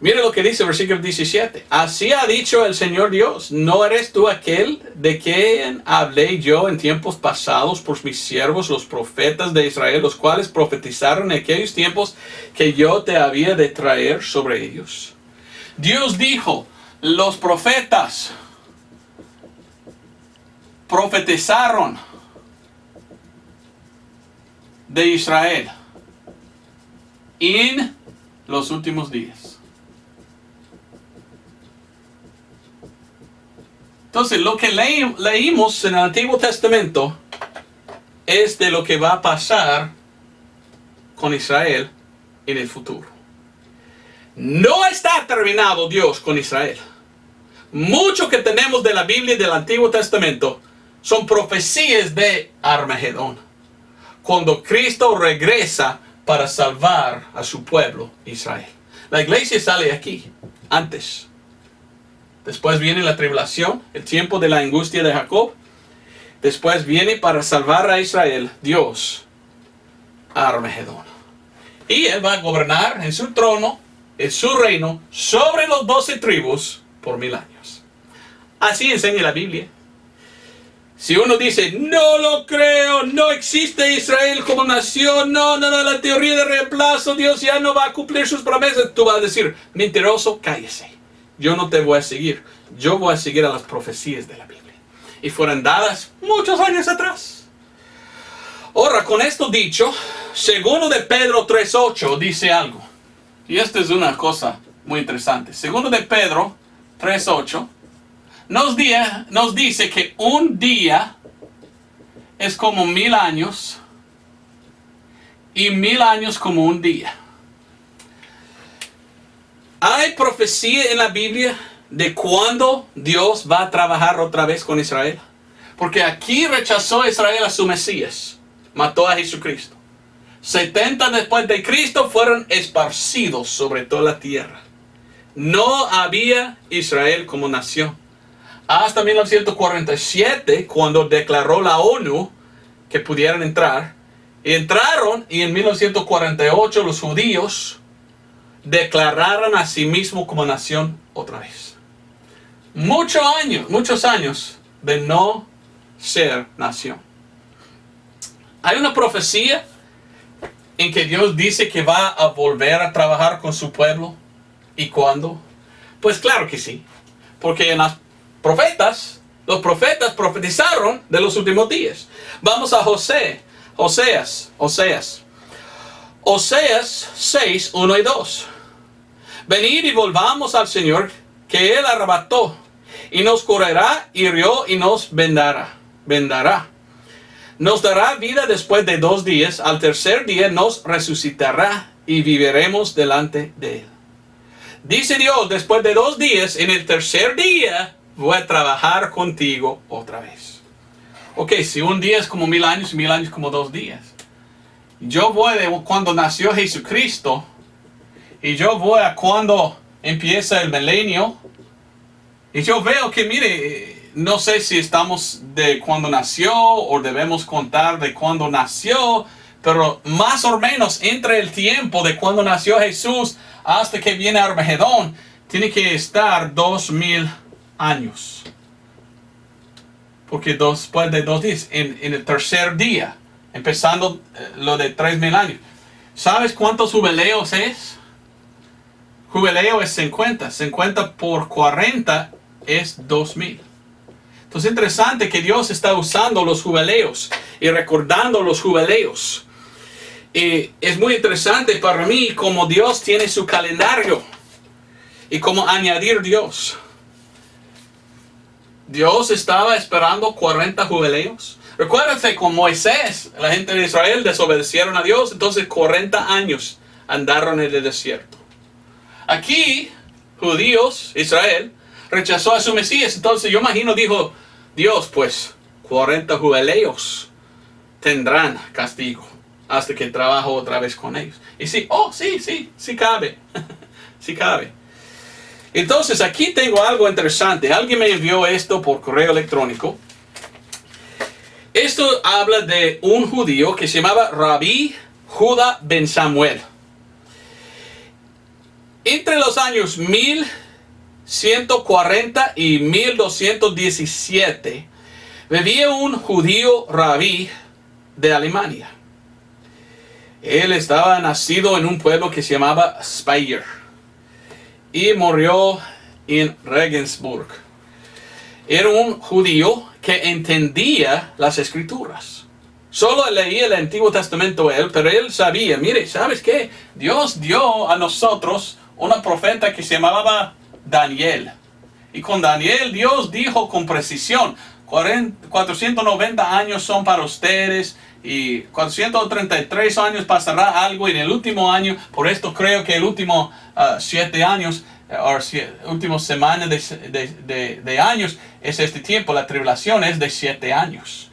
mire lo que dice el versículo 17. Así ha dicho el Señor Dios. ¿No eres tú aquel de quien hablé yo en tiempos pasados por mis siervos, los profetas de Israel, los cuales profetizaron en aquellos tiempos que yo te había de traer sobre ellos? Dios dijo, los profetas profetizaron de Israel en los últimos días. Entonces, lo que leímos en el Antiguo Testamento es de lo que va a pasar con Israel en el futuro. No está terminado Dios con Israel. Mucho que tenemos de la Biblia y del Antiguo Testamento son profecías de Armagedón, cuando Cristo regresa para salvar a su pueblo Israel. La iglesia sale aquí antes. Después viene la tribulación, el tiempo de la angustia de Jacob. Después viene para salvar a Israel, Dios, a Armagedón. Y Él va a gobernar en su trono, en su reino, sobre los 12 tribus por 1000 años. Así enseña la Biblia. Si uno dice, no lo creo, no existe Israel como nación, no, la teoría de reemplazo, Dios ya no va a cumplir sus promesas, tú vas a decir, mentiroso, cállese. Yo no te voy a seguir, yo voy a seguir a las profecías de la Biblia. Y fueron dadas muchos años atrás. Ahora, con esto dicho, segundo de Pedro 3:8 dice algo. Y esto es una cosa muy interesante. Segundo de Pedro 3:8 nos dice que un día es como 1000 años y 1000 años como un día. ¿Hay profecía en la Biblia de cuándo Dios va a trabajar otra vez con Israel? Porque aquí rechazó Israel a su Mesías, mató a Jesucristo. 70 después de Cristo fueron esparcidos sobre toda la tierra. No había Israel como nación. Hasta 1947, cuando declaró la ONU que pudieran entrar. Entraron y en 1948 los judíos declararon a sí mismos como nación otra vez. muchos años de no ser nación. Hay una profecía en que Dios dice que va a volver a trabajar con su pueblo. ¿Y cuándo? Pues claro que sí. Porque en los profetas profetizaron de los últimos días. Vamos a Oseas 6, 1 y 2. Venid y volvamos al Señor, que Él arrebató, y nos curará, hirió y nos vendará. Nos dará vida después de 2 días, al tercer día nos resucitará y viviremos delante de Él. Dice Dios, después de 2 días, en el tercer día, voy a trabajar contigo otra vez. Ok, si un día es como 1000 años, 1000 años como 2 días. Yo voy de cuando nació Jesucristo, y yo voy a cuando empieza el milenio, y yo veo que, mire, no sé si estamos de cuando nació, o debemos contar de cuando nació, pero más o menos entre el tiempo de cuando nació Jesús hasta que viene Armagedón, tiene que estar 2000 años. Porque después de 2 días, en el tercer día, empezando lo de 3000 años. ¿Sabes cuántos jubileos es? Jubileo es 50. 50 por 40 es 2000. Entonces es interesante que Dios está usando los jubileos y recordando los jubileos. Y es muy interesante para mí cómo Dios tiene su calendario y cómo añadir Dios. Dios estaba esperando 40 jubileos. Recuérdense con Moisés, la gente de Israel desobedecieron a Dios, entonces 40 años andaron en el desierto. Aquí, judíos, Israel, rechazó a su Mesías, entonces yo imagino, dijo Dios, pues 40 jubileos tendrán castigo hasta que trabajo otra vez con ellos. Y sí, sí cabe, sí cabe. Entonces aquí tengo algo interesante. Alguien me envió esto por correo electrónico. Esto habla de un judío que se llamaba Rabí Judá ben Samuel. Entre los años 1140 y 1217 vivía un judío rabí de Alemania. Él estaba nacido en un pueblo que se llamaba Speyer y murió en Regensburg. Era un judío que entendía las escrituras. Solo leía el Antiguo Testamento él, pero él sabía, mire, ¿sabes qué? Dios dio a nosotros una profeta que se llamaba Daniel. Y con Daniel Dios dijo con precisión, 490 años son para ustedes y 433 años pasará algo en el último año. Por esto creo que el último 7 años, o última semana de años es este tiempo. La tribulación es de 7 años.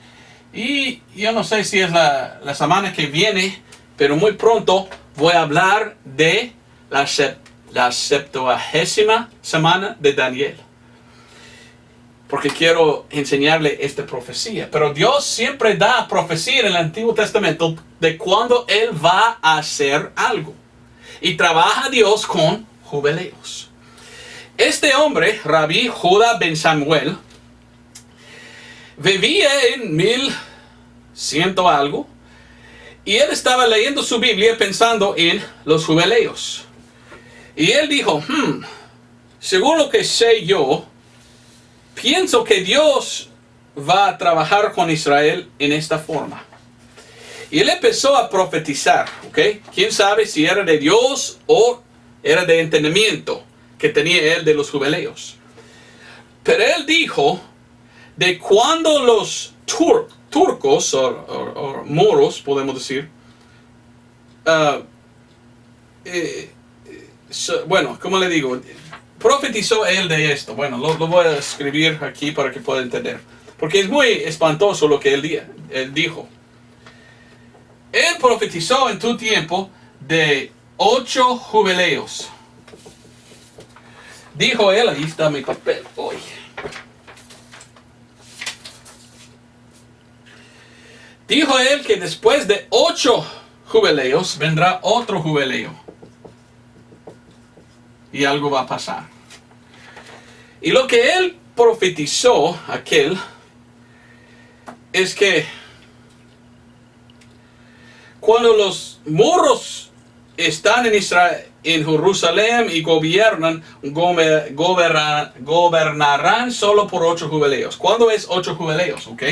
Y yo no sé si es la semana que viene, pero muy pronto voy a hablar de la 70ª semana de Daniel. Porque quiero enseñarle esta profecía. Pero Dios siempre da profecía en el Antiguo Testamento de cuando Él va a hacer algo. Y trabaja Dios con jubileos. Este hombre, Rabí Judá ben Samuel, vivía en 1100 algo. Y él estaba leyendo su Biblia pensando en los jubileos. Y él dijo, según lo que sé yo, pienso que Dios va a trabajar con Israel en esta forma. Y él empezó a profetizar, ¿ok? ¿Quién sabe si era de Dios o era de entendimiento que tenía él de los jubileos? Pero él dijo de cuando los turcos o moros, podemos decir, bueno, ¿cómo le digo? Profetizó él de esto. Bueno, lo voy a escribir aquí para que pueda entender. Porque es muy espantoso lo que él dijo. Él profetizó en tu tiempo de 8 jubileos. Dijo él, ahí está mi papel hoy. Dijo él que después de 8 jubileos vendrá otro jubileo. Y algo va a pasar. Y lo que él profetizó, aquel, es que cuando los muros están en Israel, en Jerusalén y gobernarán solo por 8 jubileos. ¿Cuándo es 8 jubileos? ¿Ok?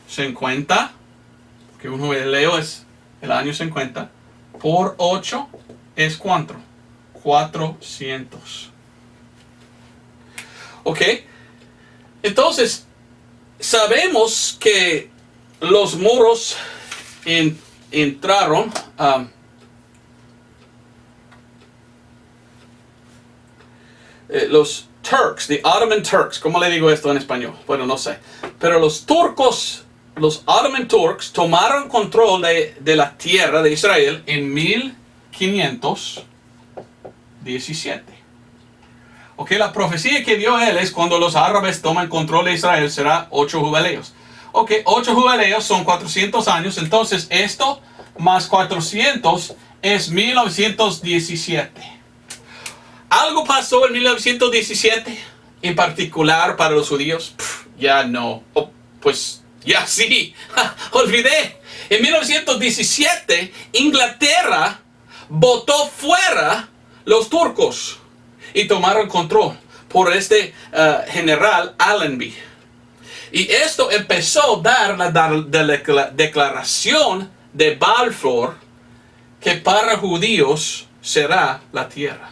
50, que un jubileo es el año 50, por 8 es ¿cuánto? 400. ¿Ok? Entonces, sabemos que los muros entraron los Turks, the Ottoman Turks, ¿cómo le digo esto en español? Bueno, no sé. Pero los turcos, los Ottoman Turks, tomaron control de la tierra de Israel en 1517. Ok, la profecía que dio él es cuando los árabes toman control de Israel será 8 jubileos. Ok, 8 jubileos son 400 años, entonces esto más 400 es 1917. ¿Algo pasó en 1917 en particular para los judíos? Ya no. Pues ya sí. Olvidé. En 1917 Inglaterra botó fuera los turcos y tomaron control por este general Allenby. Y esto empezó a dar la declaración de Balfour que para judíos será la tierra.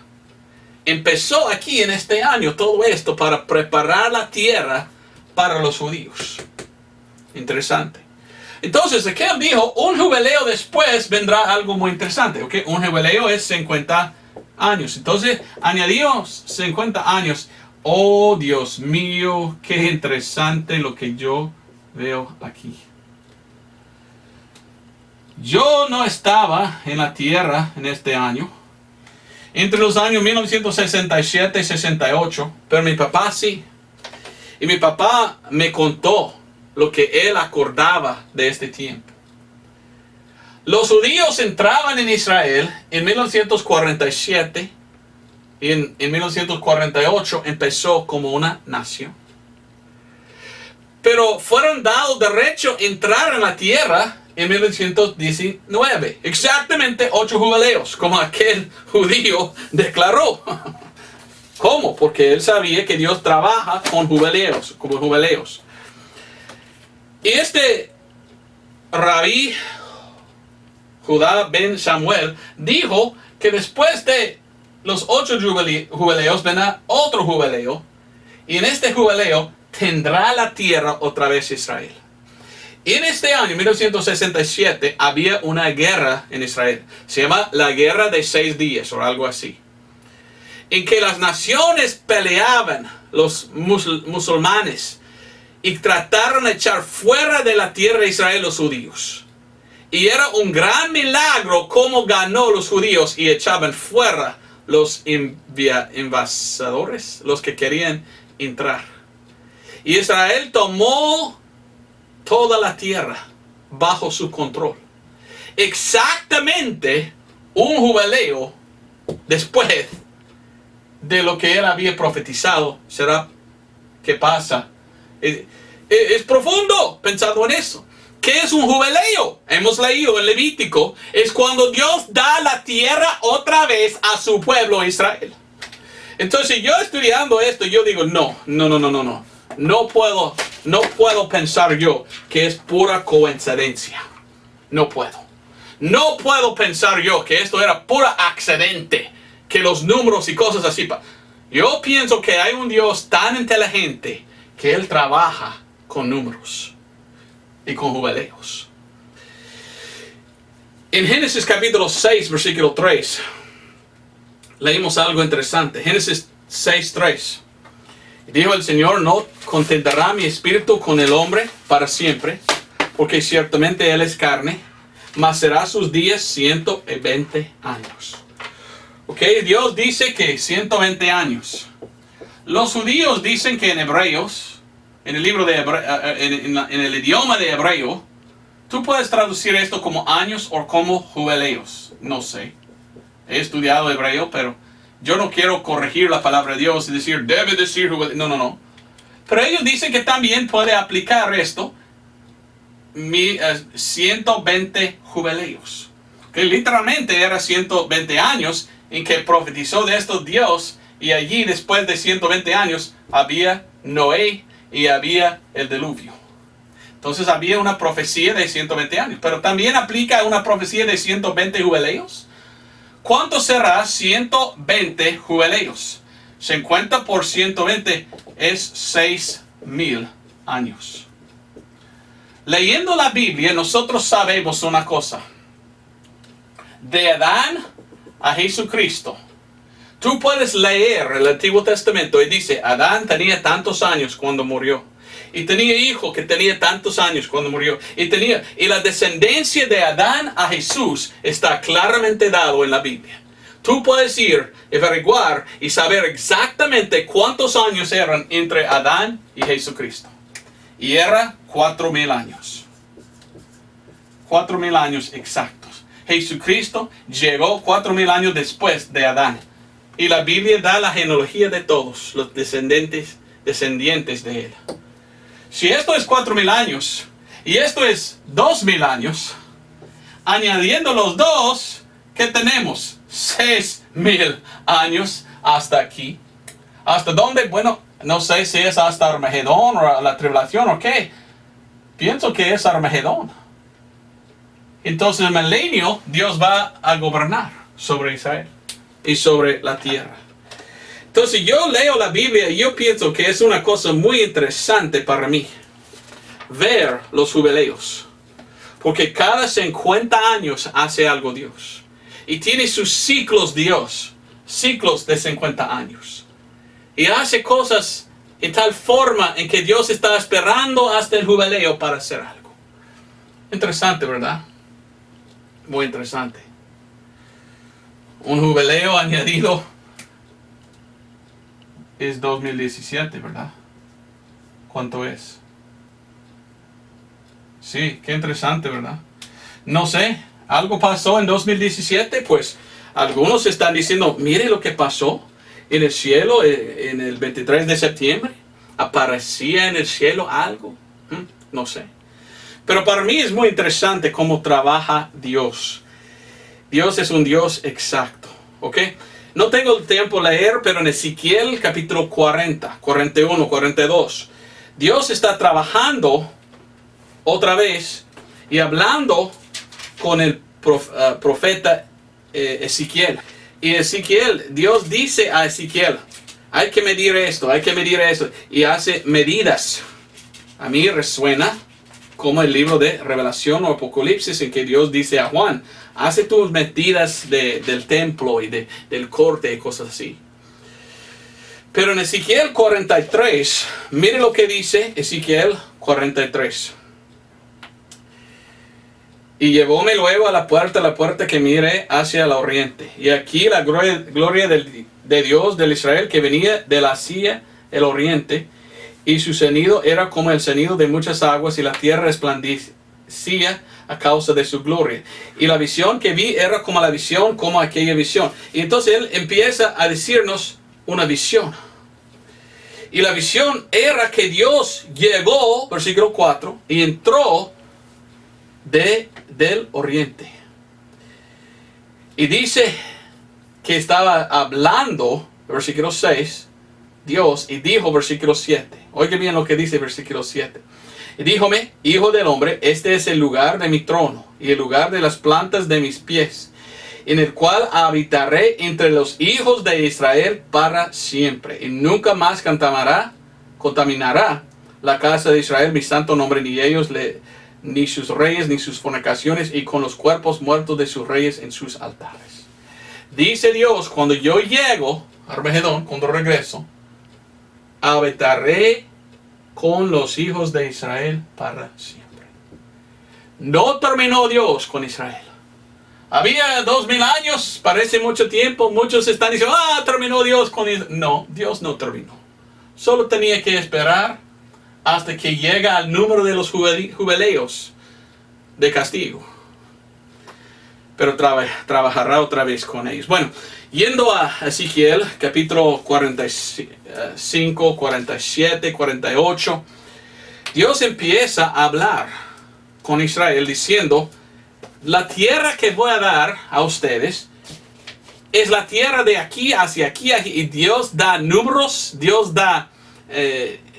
Empezó aquí en este año todo esto para preparar la tierra para los judíos. Interesante. Entonces, aquí él dijo, un jubileo después vendrá algo muy interesante. ¿Okay? Un jubileo es 50 años. Entonces, añadió 50 años. Oh, Dios mío, qué interesante lo que yo veo aquí. Yo no estaba en la tierra en este año. Entre los años 1967 y 68, pero mi papá sí. Y mi papá me contó lo que él acordaba de este tiempo. Los judíos entraban en Israel en 1947 y en 1948 empezó como una nación. Pero fueron dados derecho a entrar en la tierra en 1919, exactamente 8 jubileos, como aquel judío declaró. ¿Cómo? Porque él sabía que Dios trabaja con jubileos, como jubileos. Y este rabí Judá ben Samuel dijo que después de los 8 jubileos vendrá otro jubileo, y en este jubileo tendrá la tierra otra vez Israel. En este año, 1967, había una guerra en Israel. Se llama la Guerra de 6 días o algo así. En que las naciones peleaban, los musulmanes, y trataron de echar fuera de la tierra de Israel los judíos. Y era un gran milagro cómo ganó los judíos y echaban fuera los invasadores, los que querían entrar. Y Israel tomó toda la tierra bajo su control. Exactamente un jubileo después de lo que él había profetizado será que pasa. Es profundo pensando en eso. ¿Qué es un jubileo? Hemos leído en Levítico. Es cuando Dios da la tierra otra vez a su pueblo Israel. Entonces yo estudiando esto, yo digo, no. No puedo pensar yo que es pura coincidencia. No puedo pensar yo que esto era pura accidente, que los números y cosas así. Yo pienso que hay un Dios tan inteligente que Él trabaja con números y con jubileos. En Génesis capítulo 6, versículo 3, leímos algo interesante. Génesis 6, 3. Dijo el Señor, no contentará mi espíritu con el hombre para siempre, porque ciertamente él es carne, mas será sus días 120 años. Ok, Dios dice que 120 años. Los judíos dicen que en hebreos, en el libro de en el idioma de hebreo, tú puedes traducir esto como años o como jubileos. No sé. He estudiado hebreo, pero Yo no quiero corregir la palabra de Dios y decir, debe decir jubileo. No, no, no. Pero ellos dicen que también puede aplicar esto, 120 jubileos. Que literalmente era 120 años en que profetizó de esto Dios. Y allí después de 120 años había Noé y había el diluvio. Entonces había una profecía de 120 años. Pero también aplica una profecía de 120 jubileos. ¿Cuánto será 120 jubileos? 50 por 120 es 6,000 años. Leyendo la Biblia, nosotros sabemos una cosa. De Adán a Jesucristo. Tú puedes leer el Antiguo Testamento y dice, Adán tenía tantos años cuando murió. Y tenía hijo que tenía tantos años cuando murió. Y la descendencia de Adán a Jesús está claramente dado en la Biblia. Tú puedes ir, averiguar y saber exactamente cuántos años eran entre Adán y Jesucristo. Y era 4,000 años. 4,000 años exactos. Jesucristo llegó 4,000 años después de Adán. Y la Biblia da la genealogía de todos los descendientes de él. Si esto es 4,000 años y esto es 2,000 años, añadiendo los dos, ¿qué tenemos? 6,000 años hasta aquí. ¿Hasta dónde? Bueno, no sé si es hasta Armagedón o la tribulación o qué. Pienso que es Armagedón. Entonces en el milenio Dios va a gobernar sobre Israel y sobre la tierra. Entonces yo leo la Biblia y yo pienso que es una cosa muy interesante para mí ver los jubileos. Porque cada 50 años hace algo Dios. Y tiene sus ciclos Dios. Ciclos de 50 años. Y hace cosas en tal forma en que Dios está esperando hasta el jubileo para hacer algo. Interesante, ¿verdad? Muy interesante. Un jubileo añadido es 2017, ¿verdad? ¿Cuánto es? Sí, qué interesante, ¿verdad? No sé, algo pasó en 2017, pues algunos están diciendo, mire lo que pasó en el cielo en el 23 de septiembre. ¿Aparecía en el cielo algo? No sé. Pero para mí es muy interesante cómo trabaja Dios. Dios es un Dios exacto, ¿ok? No tengo el tiempo de leer, pero en Ezequiel capítulo 40, 41, 42, Dios está trabajando otra vez y hablando con el profeta Ezequiel. Y Ezequiel, Dios dice a Ezequiel, hay que medir esto, y hace medidas. A mí resuena como el libro de Revelación o Apocalipsis en que Dios dice a Juan, hace tus medidas del templo y del corte y cosas así. Pero en Ezequiel 43, mire lo que dice Ezequiel 43. Y llevóme luego a la puerta que mire hacia el oriente. Y aquí la gloria de Dios del Israel que venía de la silla el oriente. Y su sonido era como el sonido de muchas aguas y la tierra resplandecía a causa de su gloria. Y la visión que vi era como la visión, como aquella visión. Y entonces él empieza a decirnos una visión. Y la visión era que Dios llegó, versículo 4, y entró del oriente. Y dice que estaba hablando, versículo 6, Dios, y dijo, versículo 7. Oiga bien lo que dice versículo 7. Y díjome, hijo del hombre, este es el lugar de mi trono, y el lugar de las plantas de mis pies, en el cual habitaré entre los hijos de Israel para siempre. Y nunca más contaminará la casa de Israel mi santo nombre, ni ellos ni sus reyes, ni sus fornicaciones, y con los cuerpos muertos de sus reyes en sus altares. Dice Dios, cuando yo llego a Armagedón, cuando regreso, habitaré con los hijos de Israel para siempre. No terminó Dios con Israel. Había 2,000 años, parece mucho tiempo. Muchos están diciendo, terminó Dios con Israel. No, Dios no terminó. Solo tenía que esperar hasta que llega al número de los jubileos de castigo. pero trabajará otra vez con ellos. Bueno, yendo a Ezequiel, capítulo 45, 47, 48, Dios empieza a hablar con Israel diciendo, la tierra que voy a dar a ustedes es la tierra de aquí hacia aquí, y Dios da números, Dios da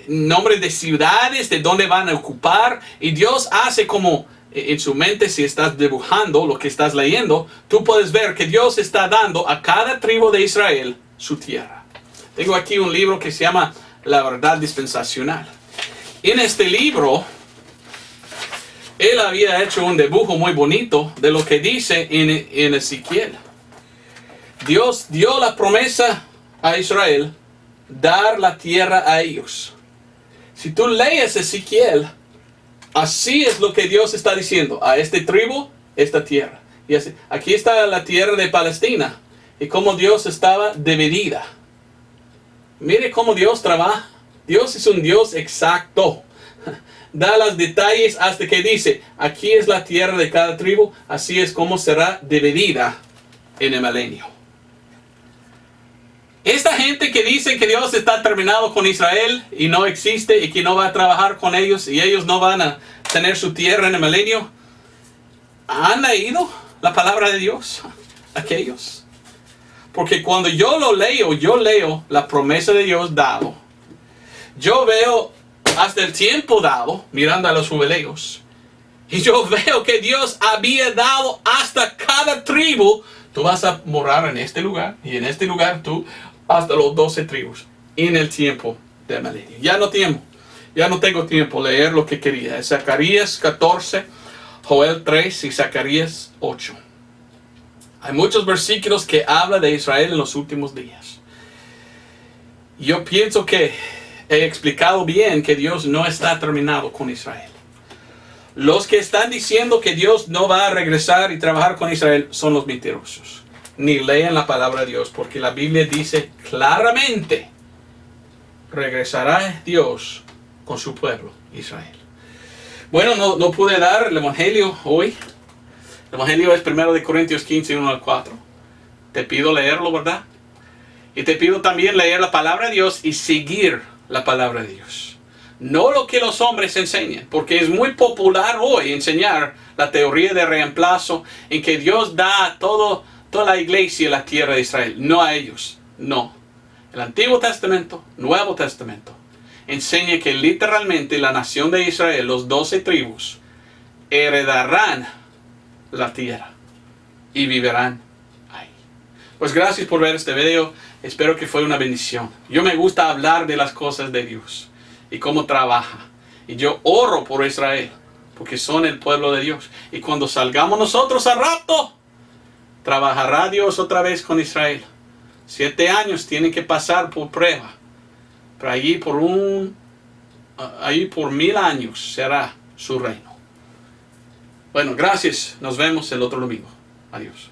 nombres de ciudades, de dónde van a ocupar, y Dios hace como en su mente, si estás dibujando lo que estás leyendo, tú puedes ver que Dios está dando a cada tribu de Israel su tierra. Tengo aquí un libro que se llama La Verdad Dispensacional. En este libro, él había hecho un dibujo muy bonito de lo que dice en Ezequiel. Dios dio la promesa a Israel, dar la tierra a ellos. Si tú lees Ezequiel, así es lo que Dios está diciendo. A este tribu, esta tierra. Y así, aquí está la tierra de Palestina. Y cómo Dios estaba dividida. Mire cómo Dios trabaja. Dios es un Dios exacto. Da los detalles hasta que dice, aquí es la tierra de cada tribu. Así es como será dividida en el milenio. Esta gente que dice que Dios está terminado con Israel y no existe y que no va a trabajar con ellos y ellos no van a tener su tierra en el milenio, ¿han leído la palabra de Dios? Aquellos. Porque cuando yo leo la promesa de Dios dado. Yo veo hasta el tiempo dado, mirando a los jubileos. Y yo veo que Dios había dado hasta cada tribu. Tú vas a morar en este lugar y en este lugar tú hasta los 12 tribus en el tiempo del milenio. Ya no tengo tiempo de leer lo que quería. Zacarías 14, Joel 3 y Zacarías 8. Hay muchos versículos que hablan de Israel en los últimos días. Yo pienso que he explicado bien que Dios no está terminado con Israel. Los que están diciendo que Dios no va a regresar y trabajar con Israel son los mentirosos. Ni lean la palabra de Dios, porque la Biblia dice claramente, regresará Dios con su pueblo, Israel. Bueno, no pude dar el Evangelio hoy. El Evangelio es 1 Corintios 15, 1 al 4. Te pido leerlo, ¿verdad? Y te pido también leer la palabra de Dios y seguir la palabra de Dios. No lo que los hombres enseñan, porque es muy popular hoy enseñar la teoría de reemplazo en que Dios da a toda la iglesia la tierra de Israel, no a ellos, no. El Antiguo Testamento, Nuevo Testamento, enseña que literalmente la nación de Israel, los 12 tribus, heredarán la tierra y vivirán ahí. Pues gracias por ver este video, espero que fue una bendición. Yo me gusta hablar de las cosas de Dios y cómo trabaja. Y yo oro por Israel, porque son el pueblo de Dios. Y cuando salgamos nosotros al rapto, trabajará Dios otra vez con Israel. 7 años tienen que pasar por prueba. Pero allí por 1000 años será su reino. Bueno, gracias. Nos vemos el otro domingo. Adiós.